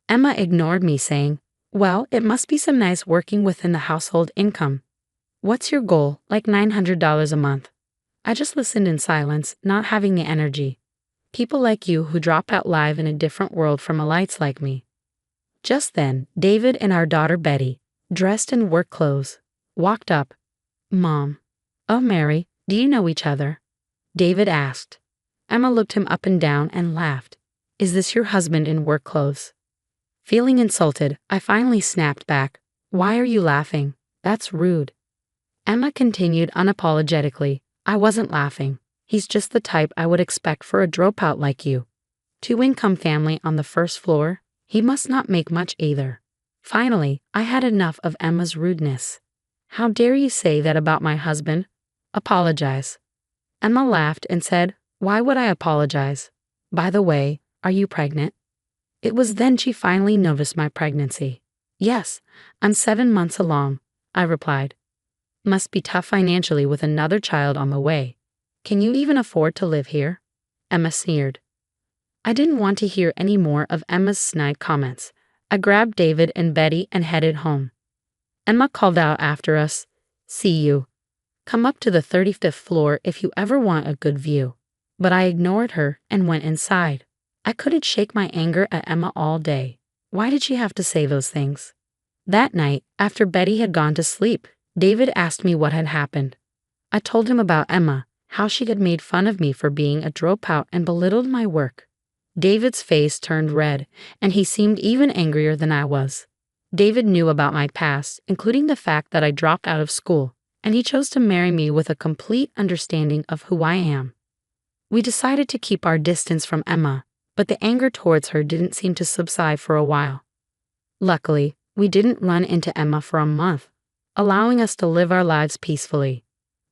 Emma ignored me, saying, well, it must be some nice working within the household income. What's your goal, like $900 a month? I just listened in silence, not having the energy. People like you who drop out live in a different world from elites like me. Just then, David and our daughter Betty, dressed in work clothes, walked up. Mom. Oh, Mary, do you know each other? David asked. Emma looked him up and down and laughed. Is this your husband in work clothes? Feeling insulted, I finally snapped back. Why are you laughing? That's rude. Emma continued unapologetically. I wasn't laughing. He's just the type I would expect for a dropout like you. Two-income family on the first floor? He must not make much either. Finally, I had enough of Emma's rudeness. How dare you say that about my husband? Apologize. Emma laughed and said, why would I apologize? By the way, are you pregnant? It was then she finally noticed my pregnancy. Yes, I'm 7 months along, I replied. Must be tough financially with another child on the way. Can you even afford to live here? Emma sneered. I didn't want to hear any more of Emma's snide comments. I grabbed David and Betty and headed home. Emma called out after us, see you. Come up to the 35th floor if you ever want a good view. But I ignored her and went inside. I couldn't shake my anger at Emma all day. Why did she have to say those things? That night, after Betty had gone to sleep, David asked me what had happened. I told him about Emma, how she had made fun of me for being a dropout and belittled my work. David's face turned red, and he seemed even angrier than I was. David knew about my past, including the fact that I dropped out of school, and he chose to marry me with a complete understanding of who I am. We decided to keep our distance from Emma, but the anger towards her didn't seem to subside for a while. Luckily, we didn't run into Emma for a month, allowing us to live our lives peacefully.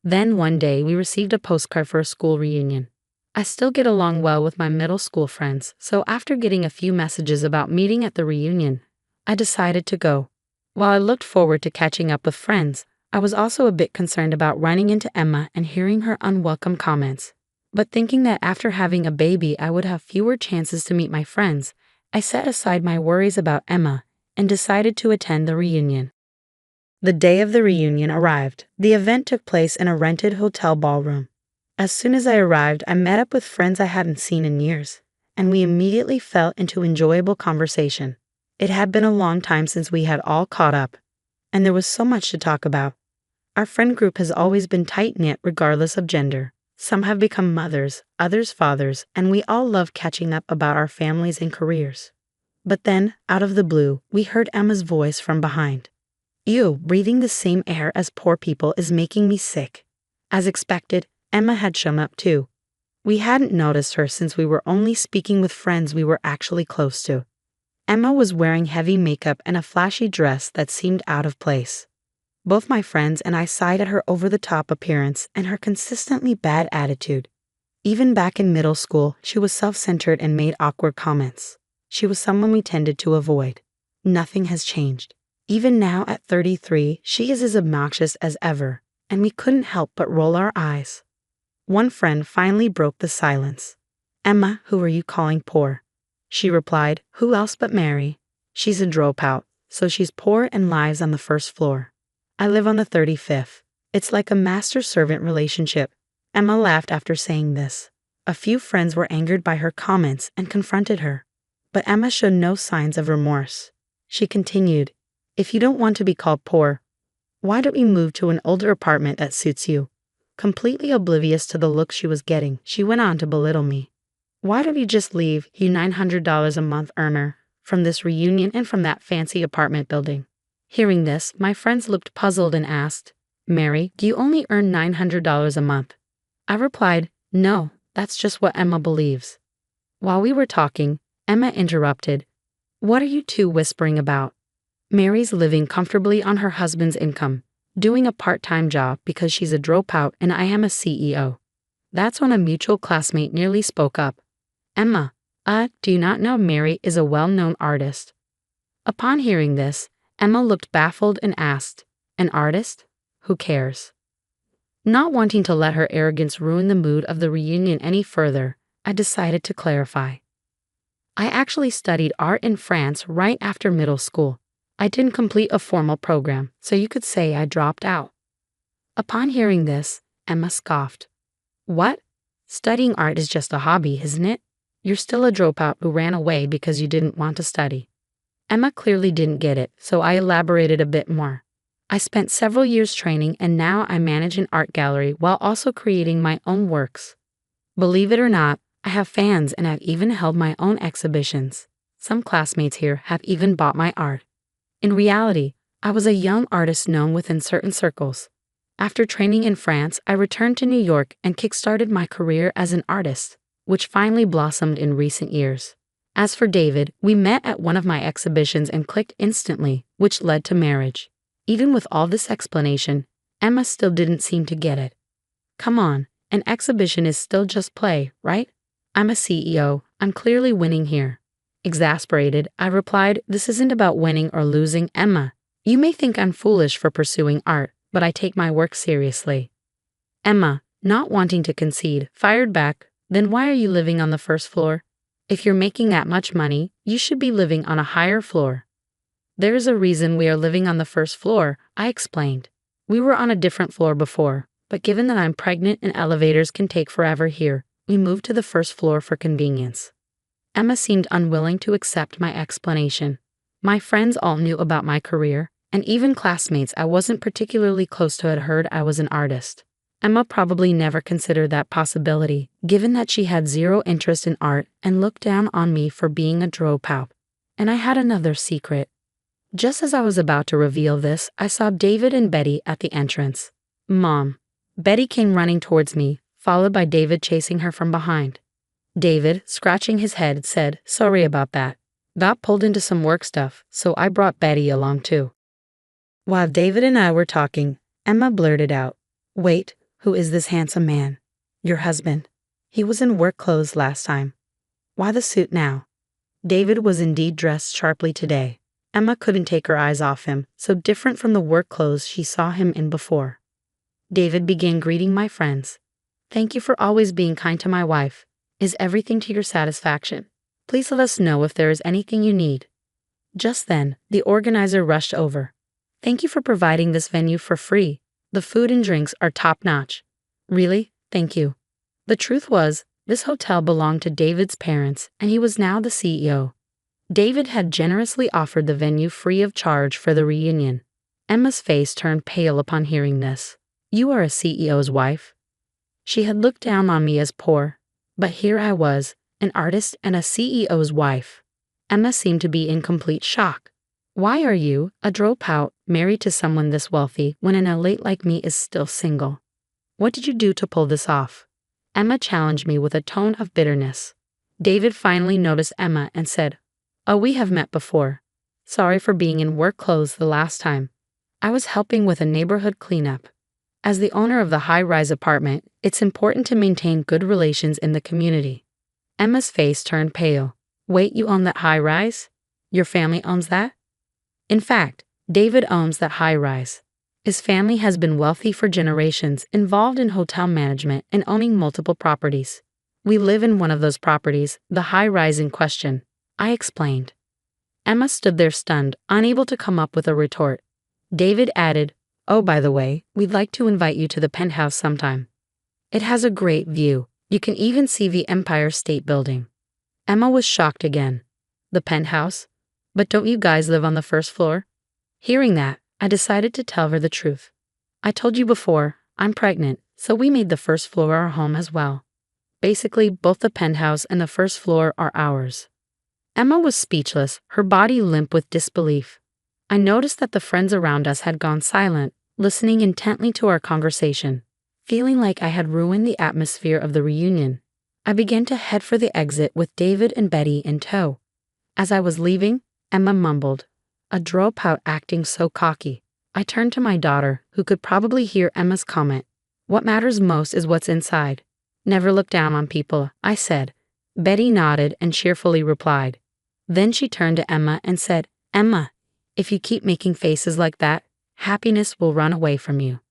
Then one day we received a postcard for a school reunion. I still get along well with my middle school friends, so after getting a few messages about meeting at the reunion, I decided to go. While I looked forward to catching up with friends, I was also a bit concerned about running into Emma and hearing her unwelcome comments. But thinking that after having a baby I would have fewer chances to meet my friends, I set aside my worries about Emma and decided to attend the reunion. The day of the reunion arrived. The event took place in a rented hotel ballroom. As soon as I arrived, I met up with friends I hadn't seen in years, and we immediately fell into enjoyable conversation. It had been a long time since we had all caught up, and there was so much to talk about. Our friend group has always been tight-knit regardless of gender. Some have become mothers, others fathers, and we all love catching up about our families and careers. But then, out of the blue, we heard Emma's voice from behind. Ew, breathing the same air as poor people is making me sick. As expected, Emma had shown up too. We hadn't noticed her since we were only speaking with friends we were actually close to. Emma was wearing heavy makeup and a flashy dress that seemed out of place. Both my friends and I sighed at her over-the-top appearance and her consistently bad attitude. Even back in middle school, she was self-centered and made awkward comments. She was someone we tended to avoid. Nothing has changed. Even now at 33, she is as obnoxious as ever, and we couldn't help but roll our eyes. One friend finally broke the silence. Emma, who are you calling poor? She replied, who else but Mary? She's a dropout, so she's poor and lives on the first floor. I live on the 35th. It's like a master-servant relationship. Emma laughed after saying this. A few friends were angered by her comments and confronted her. But Emma showed no signs of remorse. She continued, if you don't want to be called poor, why don't you move to an older apartment that suits you? Completely oblivious to the look she was getting, she went on to belittle me. Why don't you just leave, you $900 a month earner, from this reunion and from that fancy apartment building? Hearing this, my friends looked puzzled and asked, Mary, do you only earn $900 a month? I replied, no, that's just what Emma believes. While we were talking, Emma interrupted, what are you two whispering about? Mary's living comfortably on her husband's income, doing a part-time job because she's a dropout and I am a CEO. That's when a mutual classmate nearly spoke up. Emma, Do you not know Mary is a well-known artist? Upon hearing this, Emma looked baffled and asked, An artist? Who cares? Not wanting to let her arrogance ruin the mood of the reunion any further, I decided to clarify. I actually studied art in France right after middle school. I didn't complete a formal program, so you could say I dropped out. Upon hearing this, Emma scoffed. What? Studying art is just a hobby, isn't it? You're still a dropout who ran away because you didn't want to study. Emma clearly didn't get it, so I elaborated a bit more. I spent several years training and now I manage an art gallery while also creating my own works. Believe it or not, I have fans and I've even held my own exhibitions. Some classmates here have even bought my art. In reality, I was a young artist known within certain circles. After training in France, I returned to New York and kickstarted my career as an artist, which finally blossomed in recent years. As for David, we met at one of my exhibitions and clicked instantly, which led to marriage. Even with all this explanation, Emma still didn't seem to get it. Come on, an exhibition is still just play, right? I'm a CEO, I'm clearly winning here. Exasperated, I replied, This isn't about winning or losing, Emma. You may think I'm foolish for pursuing art, but I take my work seriously. Emma, not wanting to concede, fired back, Then why are you living on the first floor? If you're making that much money, you should be living on a higher floor. There is a reason we are living on the first floor, I explained. We were on a different floor before, but given that I'm pregnant and elevators can take forever here, we moved to the first floor for convenience. Emma seemed unwilling to accept my explanation. My friends all knew about my career, and even classmates I wasn't particularly close to had heard I was an artist. Emma probably never considered that possibility, given that she had zero interest in art and looked down on me for being a dropout. And I had another secret. Just as I was about to reveal this, I saw David and Betty at the entrance. Mom. Betty came running towards me, followed by David chasing her from behind. David, scratching his head, said, Sorry about that. Got pulled into some work stuff, so I brought Betty along too. While David and I were talking, Emma blurted out, Wait, who is this handsome man? Your husband. He was in work clothes last time. Why the suit now? David was indeed dressed sharply today. Emma couldn't take her eyes off him, so different from the work clothes she saw him in before. David began greeting my friends. Thank you for always being kind to my wife. Is everything to your satisfaction? Please let us know if there is anything you need. Just then, the organizer rushed over. Thank you for providing this venue for free. The food and drinks are top-notch. Really? Thank you. The truth was, this hotel belonged to David's parents, and he was now the CEO. David had generously offered the venue free of charge for the reunion. Emma's face turned pale upon hearing this. You are a CEO's wife? She had looked down on me as poor, but here I was, an artist and a CEO's wife. Emma seemed to be in complete shock. Why are you, a dropout, married to someone this wealthy when an elite like me is still single? What did you do to pull this off? Emma challenged me with a tone of bitterness. David finally noticed Emma and said, Oh, we have met before. Sorry for being in work clothes the last time. I was helping with a neighborhood cleanup. As the owner of the high-rise apartment, it's important to maintain good relations in the community. Emma's face turned pale. Wait, you own that high-rise? Your family owns that? In fact, David owns that high-rise. His family has been wealthy for generations, involved in hotel management and owning multiple properties. We live in one of those properties, the high-rise in question, I explained. Emma stood there stunned, unable to come up with a retort. David added, Oh, by the way, we'd like to invite you to the penthouse sometime. It has a great view. You can even see the Empire State Building. Emma was shocked again. The penthouse? But don't you guys live on the first floor? Hearing that, I decided to tell her the truth. I told you before, I'm pregnant, so we made the first floor our home as well. Basically, both the penthouse and the first floor are ours. Emma was speechless, her body limp with disbelief. I noticed that the friends around us had gone silent, listening intently to our conversation. Feeling like I had ruined the atmosphere of the reunion, I began to head for the exit with David and Betty in tow. As I was leaving, Emma mumbled, A dropout acting so cocky. I turned to my daughter, who could probably hear Emma's comment. What matters most is what's inside. Never look down on people, I said. Betty nodded and cheerfully replied. Then she turned to Emma and said, "Emma, if you keep making faces like that, happiness will run away from you."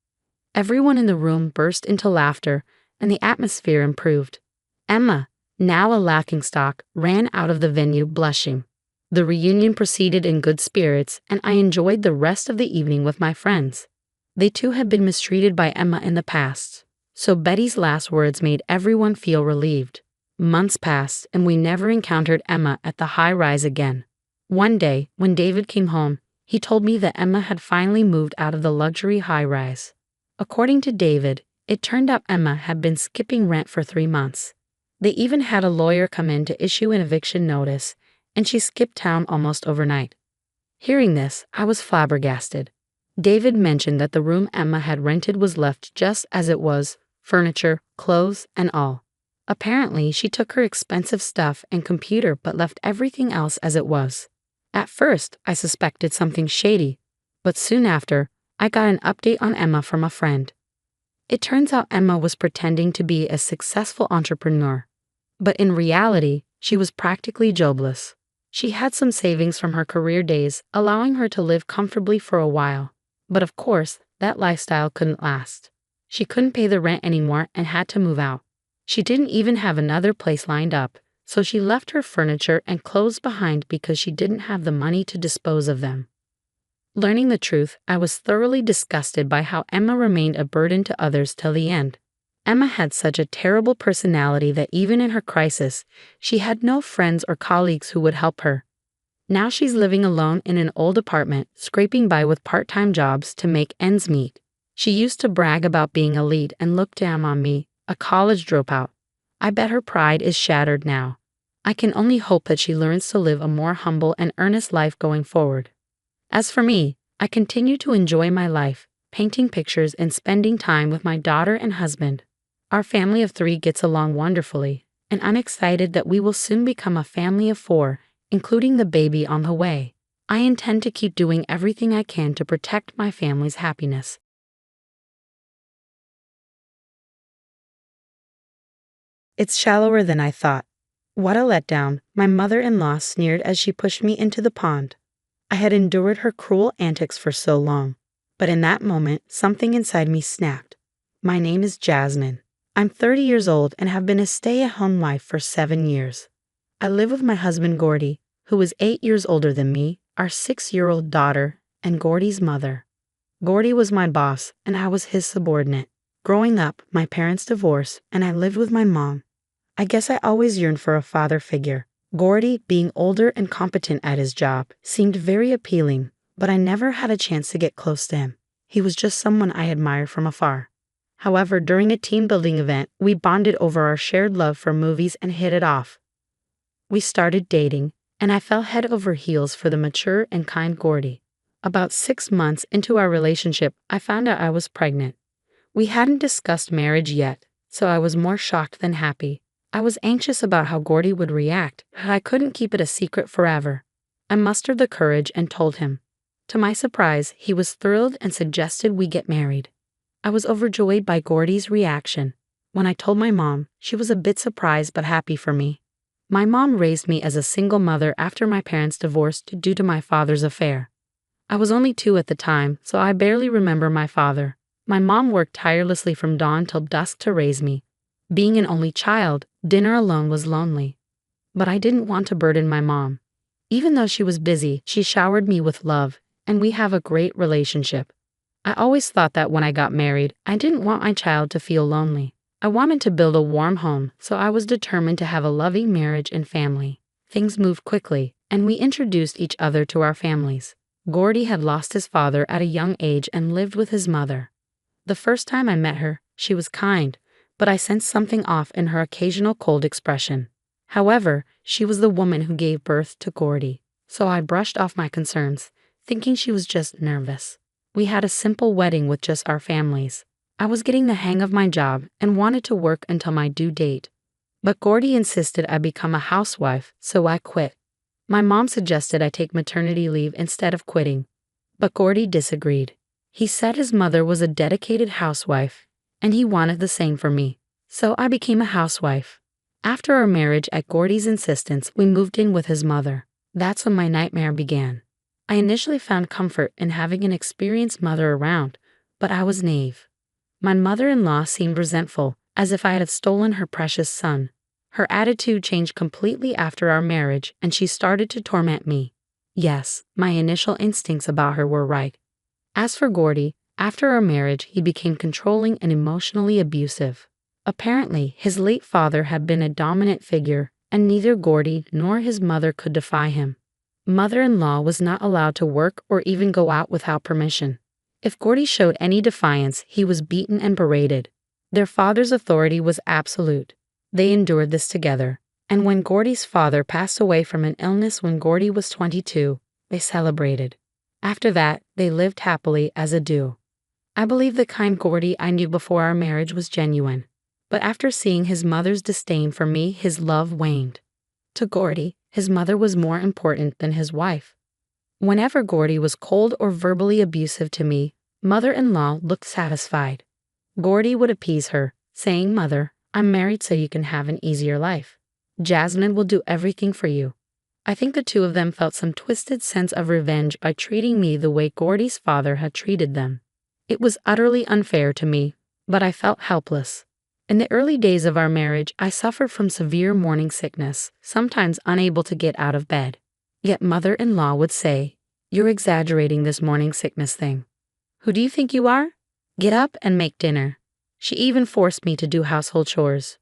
Everyone in the room burst into laughter, and the atmosphere improved. Emma, now a laughingstock, ran out of the venue blushing. The reunion proceeded in good spirits, and I enjoyed the rest of the evening with my friends. They too had been mistreated by Emma in the past, so Betty's last words made everyone feel relieved. Months passed, and we never encountered Emma at the high-rise again. One day, when David came home, he told me that Emma had finally moved out of the luxury high-rise. According to David, it turned out Emma had been skipping rent for 3 months. They even had a lawyer come in to issue an eviction notice, and she skipped town almost overnight. Hearing this, I was flabbergasted. David mentioned that the room Emma had rented was left just as it was, furniture, clothes, and all. Apparently, she took her expensive stuff and computer but left everything else as it was. At first, I suspected something shady, but soon after, I got an update on Emma from a friend. It turns out Emma was pretending to be a successful entrepreneur, but in reality, she was practically jobless. She had some savings from her career days, allowing her to live comfortably for a while. But of course, that lifestyle couldn't last. She couldn't pay the rent anymore and had to move out. She didn't even have another place lined up, so she left her furniture and clothes behind because she didn't have the money to dispose of them. Learning the truth, I was thoroughly disgusted by how Emma remained a burden to others till the end. Emma had such a terrible personality that even in her crisis, she had no friends or colleagues who would help her. Now she's living alone in an old apartment, scraping by with part-time jobs to make ends meet. She used to brag about being a lead and look down on me, a college dropout. I bet her pride is shattered now. I can only hope that she learns to live a more humble and earnest life going forward. As for me, I continue to enjoy my life, painting pictures and spending time with my daughter and husband. Our family of 3 gets along wonderfully, and I'm excited that we will soon become a family of 4, including the baby on the way. I intend to keep doing everything I can to protect my family's happiness. It's shallower than I thought. What a letdown. My mother-in-law sneered as she pushed me into the pond. I had endured her cruel antics for so long, but in that moment, something inside me snapped. My name is Jasmine. I'm 30 years old and have been a stay-at-home wife for 7 years. I live with my husband Gordy, who is 8 years older than me, our 6-year-old daughter, and Gordy's mother. Gordy was my boss, and I was his subordinate. Growing up, my parents divorced, and I lived with my mom. I guess I always yearned for a father figure. Gordy, being older and competent at his job, seemed very appealing, but I never had a chance to get close to him. He was just someone I admired from afar. However, during a team-building event, we bonded over our shared love for movies and hit it off. We started dating, and I fell head over heels for the mature and kind Gordy. About 6 months into our relationship, I found out I was pregnant. We hadn't discussed marriage yet, so I was more shocked than happy. I was anxious about how Gordy would react, but I couldn't keep it a secret forever. I mustered the courage and told him. To my surprise, he was thrilled and suggested we get married. I was overjoyed by Gordy's reaction. When I told my mom, she was a bit surprised but happy for me. My mom raised me as a single mother after my parents divorced due to my father's affair. I was only 2 at the time, so I barely remember my father. My mom worked tirelessly from dawn till dusk to raise me. Being an only child, dinner alone was lonely. But I didn't want to burden my mom. Even though she was busy, she showered me with love, and we have a great relationship. I always thought that when I got married, I didn't want my child to feel lonely. I wanted to build a warm home, so I was determined to have a loving marriage and family. Things moved quickly, and we introduced each other to our families. Gordy had lost his father at a young age and lived with his mother. The first time I met her, she was kind, but I sensed something off in her occasional cold expression. However, she was the woman who gave birth to Gordy, so I brushed off my concerns, thinking she was just nervous. We had a simple wedding with just our families. I was getting the hang of my job and wanted to work until my due date. But Gordy insisted I become a housewife, so I quit. My mom suggested I take maternity leave instead of quitting, but Gordy disagreed. He said his mother was a dedicated housewife, and he wanted the same for me, so I became a housewife. After our marriage, at Gordy's insistence, we moved in with his mother. That's when my nightmare began. I initially found comfort in having an experienced mother around, but I was naive. My mother-in-law seemed resentful, as if I had stolen her precious son. Her attitude changed completely after our marriage, and she started to torment me. Yes, my initial instincts about her were right. As for Gordy, after our marriage, he became controlling and emotionally abusive. Apparently, his late father had been a dominant figure, and neither Gordy nor his mother could defy him. Mother-in-law was not allowed to work or even go out without permission. If Gordy showed any defiance, he was beaten and berated. Their father's authority was absolute. They endured this together, and when Gordy's father passed away from an illness when Gordy was 22, they celebrated. After that, they lived happily as a duo. I believe the kind Gordy I knew before our marriage was genuine, but after seeing his mother's disdain for me, his love waned. To Gordy, his mother was more important than his wife. Whenever Gordy was cold or verbally abusive to me, mother-in-law looked satisfied. Gordy would appease her, saying, "Mother, I'm married so you can have an easier life. Jasmine will do everything for you." I think the two of them felt some twisted sense of revenge by treating me the way Gordy's father had treated them. It was utterly unfair to me, but I felt helpless. In the early days of our marriage, I suffered from severe morning sickness, sometimes unable to get out of bed. Yet mother-in-law would say, "You're exaggerating this morning sickness thing. Who do you think you are? Get up and make dinner." She even forced me to do household chores.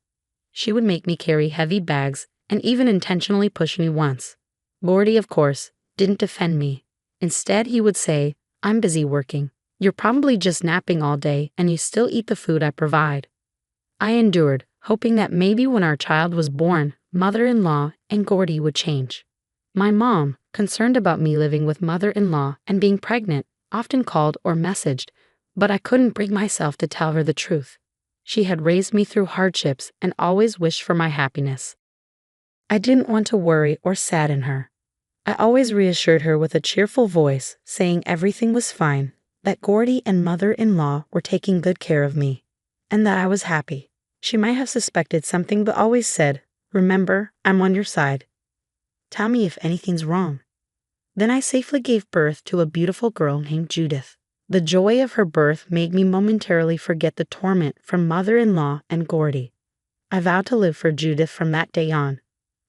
She would make me carry heavy bags and even intentionally push me once. Gordy, of course, didn't defend me. Instead, he would say, "I'm busy working. You're probably just napping all day and you still eat the food I provide." I endured, hoping that maybe when our child was born, mother-in-law and Gordy would change. My mom, concerned about me living with mother-in-law and being pregnant, often called or messaged, but I couldn't bring myself to tell her the truth. She had raised me through hardships and always wished for my happiness. I didn't want to worry or sadden her. I always reassured her with a cheerful voice, saying everything was fine, that Gordy and mother-in-law were taking good care of me, and that I was happy. She might have suspected something but always said, "Remember, I'm on your side. Tell me if anything's wrong." Then I safely gave birth to a beautiful girl named Judith. The joy of her birth made me momentarily forget the torment from mother-in-law and Gordy. I vowed to live for Judith from that day on.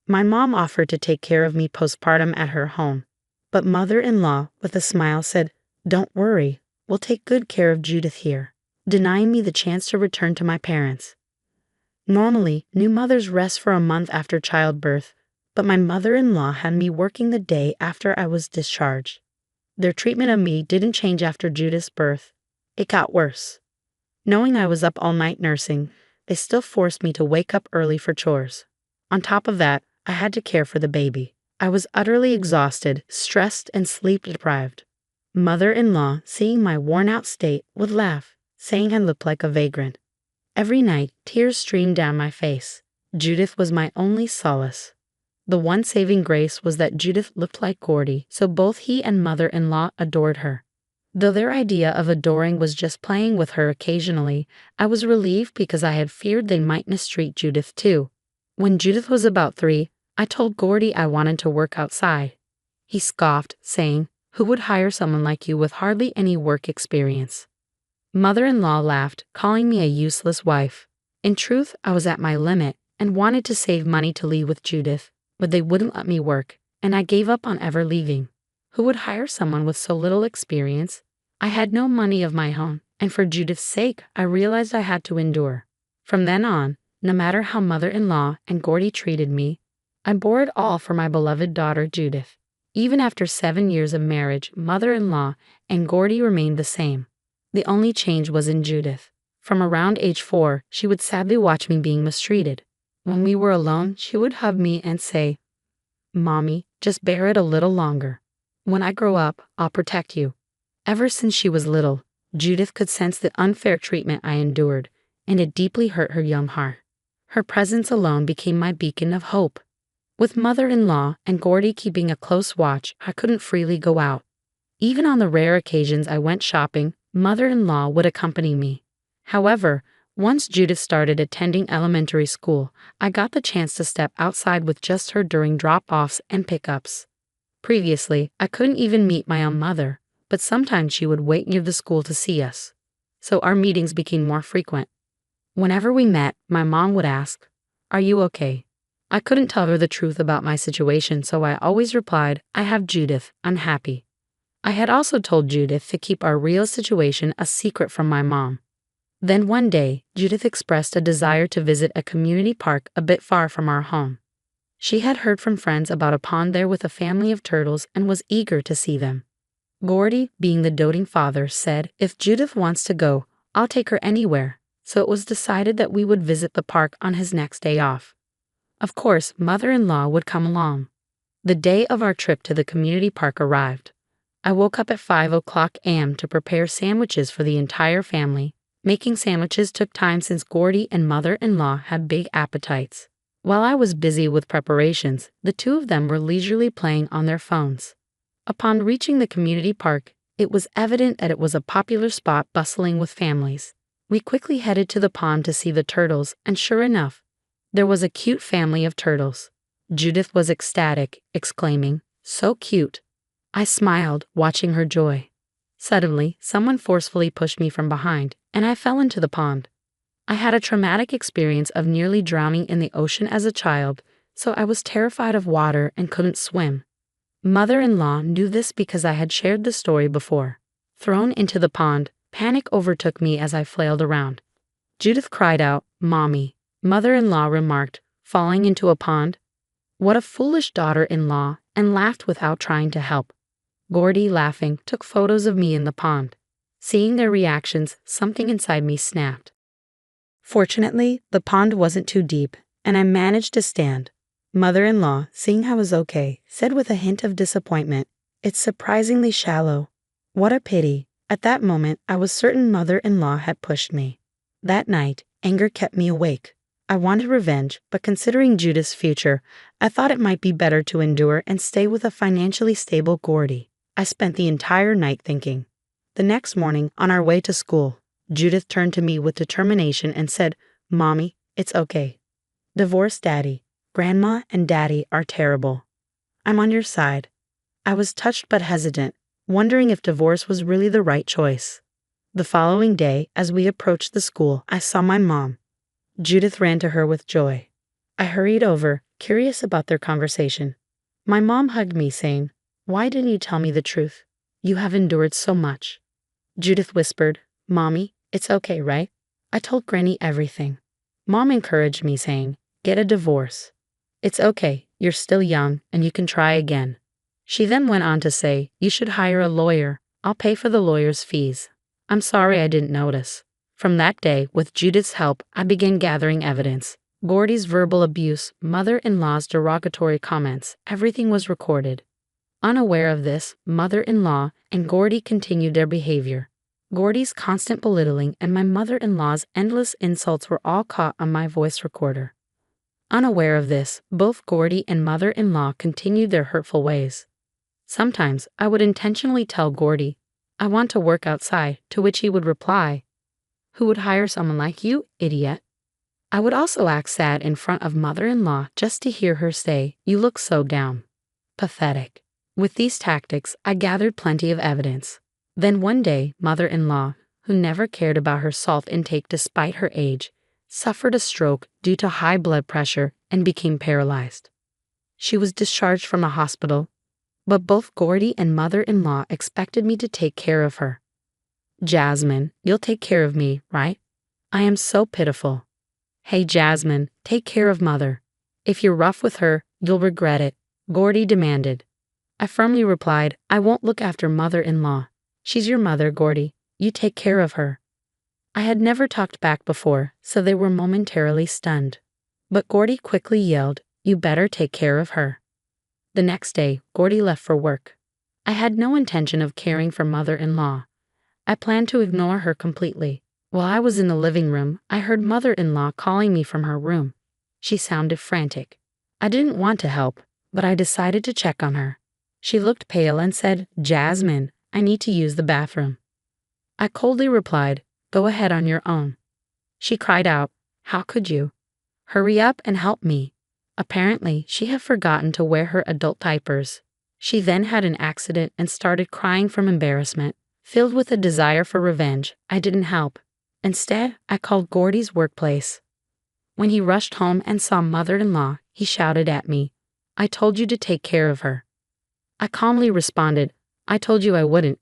My mom offered to take care of me postpartum at her home, but mother-in-law, with a smile, said, "Don't worry, we'll take good care of Judith here," denying me the chance to return to my parents. Normally, new mothers rest for a month after childbirth, but my mother-in-law had me working the day after I was discharged. Their treatment of me didn't change after Judith's birth. It got worse. Knowing I was up all night nursing, they still forced me to wake up early for chores. On top of that, I had to care for the baby. I was utterly exhausted, stressed, and sleep-deprived. Mother-in-law, seeing my worn-out state, would laugh, saying I looked like a vagrant. Every night, tears streamed down my face. Judith was my only solace. The one saving grace was that Judith looked like Gordy, so both he and mother-in-law adored her. Though their idea of adoring was just playing with her occasionally, I was relieved because I had feared they might mistreat Judith too. When Judith was about 3, I told Gordy I wanted to work outside. He scoffed, saying, "Who would hire someone like you with hardly any work experience?" Mother-in-law laughed, calling me a useless wife. In truth, I was at my limit and wanted to save money to leave with Judith, but they wouldn't let me work, and I gave up on ever leaving. Who would hire someone with so little experience? I had no money of my own, and for Judith's sake, I realized I had to endure. From then on, no matter how mother-in-law and Gordy treated me, I bore it all for my beloved daughter Judith. Even after 7 years of marriage, mother-in-law and Gordy remained the same. The only change was in Judith. From around age 4, she would sadly watch me being mistreated. When we were alone, she would hug me and say, "Mommy, just bear it a little longer. When I grow up, I'll protect you." Ever since she was little, Judith could sense the unfair treatment I endured, and it deeply hurt her young heart. Her presence alone became my beacon of hope. With mother-in-law and Gordy keeping a close watch, I couldn't freely go out. Even on the rare occasions I went shopping, mother-in-law would accompany me. However, Once Judith started attending elementary school, I got the chance to step outside with just her during drop-offs and pickups. Previously, I couldn't even meet my own mother, but sometimes she would wait near the school to see us. So our meetings became more frequent. Whenever we met, my mom would ask, "Are you okay?" I couldn't tell her the truth about my situation, so I always replied, "I have Judith, I'm happy." I had also told Judith to keep our real situation a secret from my mom. Then one day, Judith expressed a desire to visit a community park a bit far from our home. She had heard from friends about a pond there with a family of turtles and was eager to see them. Gordy, being the doting father, said, "If Judith wants to go, I'll take her anywhere." So it was decided that we would visit the park on his next day off. Of course, mother-in-law would come along. The day of our trip to the community park arrived. I woke up at 5 a.m. to prepare sandwiches for the entire family. Making sandwiches took time since Gordy and mother-in-law had big appetites. While I was busy with preparations, the two of them were leisurely playing on their phones. Upon reaching the community park, it was evident that it was a popular spot bustling with families. We quickly headed to the pond to see the turtles, and sure enough, there was a cute family of turtles. Judith was ecstatic, exclaiming, "So cute." I smiled, watching her joy. Suddenly, someone forcefully pushed me from behind, and I fell into the pond. I had a traumatic experience of nearly drowning in the ocean as a child, so I was terrified of water and couldn't swim. Mother-in-law knew this because I had shared the story before. Thrown into the pond, panic overtook me as I flailed around. Judith cried out, "Mommy." Mother-in-law remarked, "Falling into a pond? What a foolish daughter-in-law," and laughed without trying to help. Gordy, laughing, took photos of me in the pond. Seeing their reactions, something inside me snapped. Fortunately, the pond wasn't too deep, and I managed to stand. Mother-in-law, seeing I was okay, said with a hint of disappointment, "It's surprisingly shallow." What a pity. At that moment, I was certain mother-in-law had pushed me. That night, anger kept me awake. I wanted revenge, but considering Judith's future, I thought it might be better to endure and stay with a financially stable Gordy. I spent the entire night thinking. The next morning, on our way to school, Judith turned to me with determination and said, "Mommy, it's okay. Divorce Daddy. Grandma and Daddy are terrible. I'm on your side." I was touched but hesitant, wondering if divorce was really the right choice. The following day, as we approached the school, I saw my mom. Judith ran to her with joy. I hurried over, curious about their conversation. My mom hugged me, saying, "Why didn't you tell me the truth? You have endured so much." Judith whispered, "Mommy, it's okay, right? I told Granny everything." Mom encouraged me, saying, "Get a divorce. It's okay, you're still young, and you can try again." She then went on to say, "You should hire a lawyer. I'll pay for the lawyer's fees." I'm sorry I didn't notice. From that day, with Judith's help, I began gathering evidence. Gordy's verbal abuse, mother-in-law's derogatory comments, everything was recorded. Unaware of this, mother-in-law and Gordy continued their behavior. Gordy's constant belittling and my mother-in-law's endless insults were all caught on my voice recorder. Unaware of this, both Gordy and mother-in-law continued their hurtful ways. Sometimes I would intentionally tell Gordy, "I want to work outside," to which he would reply, "Who would hire someone like you, idiot?" I would also act sad in front of mother-in-law just to hear her say, "You look so down." Pathetic. With these tactics, I gathered plenty of evidence. Then one day, mother-in-law, who never cared about her salt intake despite her age, suffered a stroke due to high blood pressure and became paralyzed. She was discharged from a hospital, but both Gordy and mother-in-law expected me to take care of her. "Jasmine, you'll take care of me, right? I am so pitiful." "Hey Jasmine, take care of mother. If you're rough with her, you'll regret it," Gordy demanded. I firmly replied, "I won't look after mother-in-law. She's your mother, Gordy. You take care of her." I had never talked back before, so they were momentarily stunned. But Gordy quickly yelled, "You better take care of her." The next day, Gordy left for work. I had no intention of caring for mother-in-law. I planned to ignore her completely. While I was in the living room, I heard mother-in-law calling me from her room. She sounded frantic. I didn't want to help, but I decided to check on her. She looked pale and said, "Jasmine, I need to use the bathroom." I coldly replied, "Go ahead on your own." She cried out, "How could you? Hurry up and help me." Apparently, she had forgotten to wear her adult diapers. She then had an accident and started crying from embarrassment. Filled with a desire for revenge, I didn't help. Instead, I called Gordy's workplace. When he rushed home and saw mother-in-law, he shouted at me, "I told you to take care of her." I calmly responded, "I told you I wouldn't.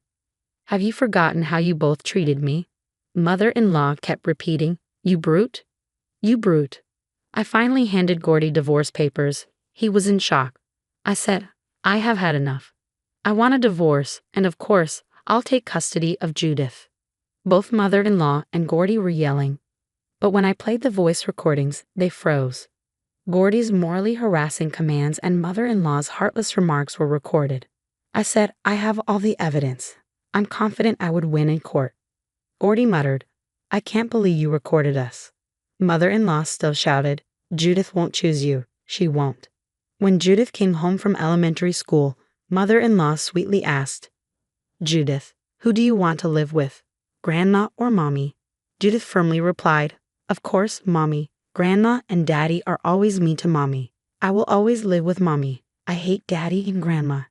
Have you forgotten how you both treated me?" Mother-in-law kept repeating, "You brute. You brute." I finally handed Gordy divorce papers. He was in shock. I said, "I have had enough. I want a divorce, and of course, I'll take custody of Judith." Both mother-in-law and Gordy were yelling. But when I played the voice recordings, they froze. Gordy's morally harassing commands and mother-in-law's heartless remarks were recorded. I said, "I have all the evidence. I'm confident I would win in court." Gordy muttered, "I can't believe you recorded us." Mother-in-law still shouted, "Judith won't choose you. She won't." When Judith came home from elementary school, mother-in-law sweetly asked, "Judith, who do you want to live with, Grandma or Mommy?" Judith firmly replied, "Of course, Mommy. Grandma and Daddy are always mean to Mommy. I will always live with Mommy. I hate Daddy and Grandma."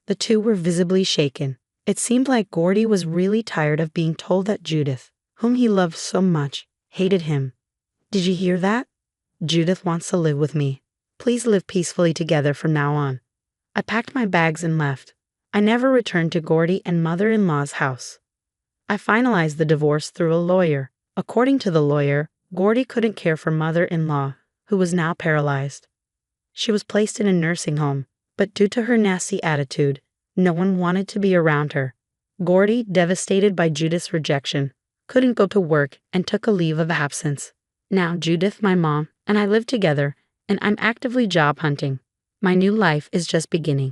The two were visibly shaken. It seemed like Gordy was really tired of being told that Judith, whom he loved so much, hated him. "Did you hear that? Judith wants to live with me. Please live peacefully together from now on." I packed my bags and left. I never returned to Gordy and mother-in-law's house. I finalized the divorce through a lawyer. According to the lawyer, Gordy couldn't care for mother-in-law, who was now paralyzed. She was placed in a nursing home, but due to her nasty attitude, no one wanted to be around her. Gordy, devastated by Judith's rejection, couldn't go to work and took a leave of absence. Now Judith, my mom, and I live together, and I'm actively job hunting. My new life is just beginning.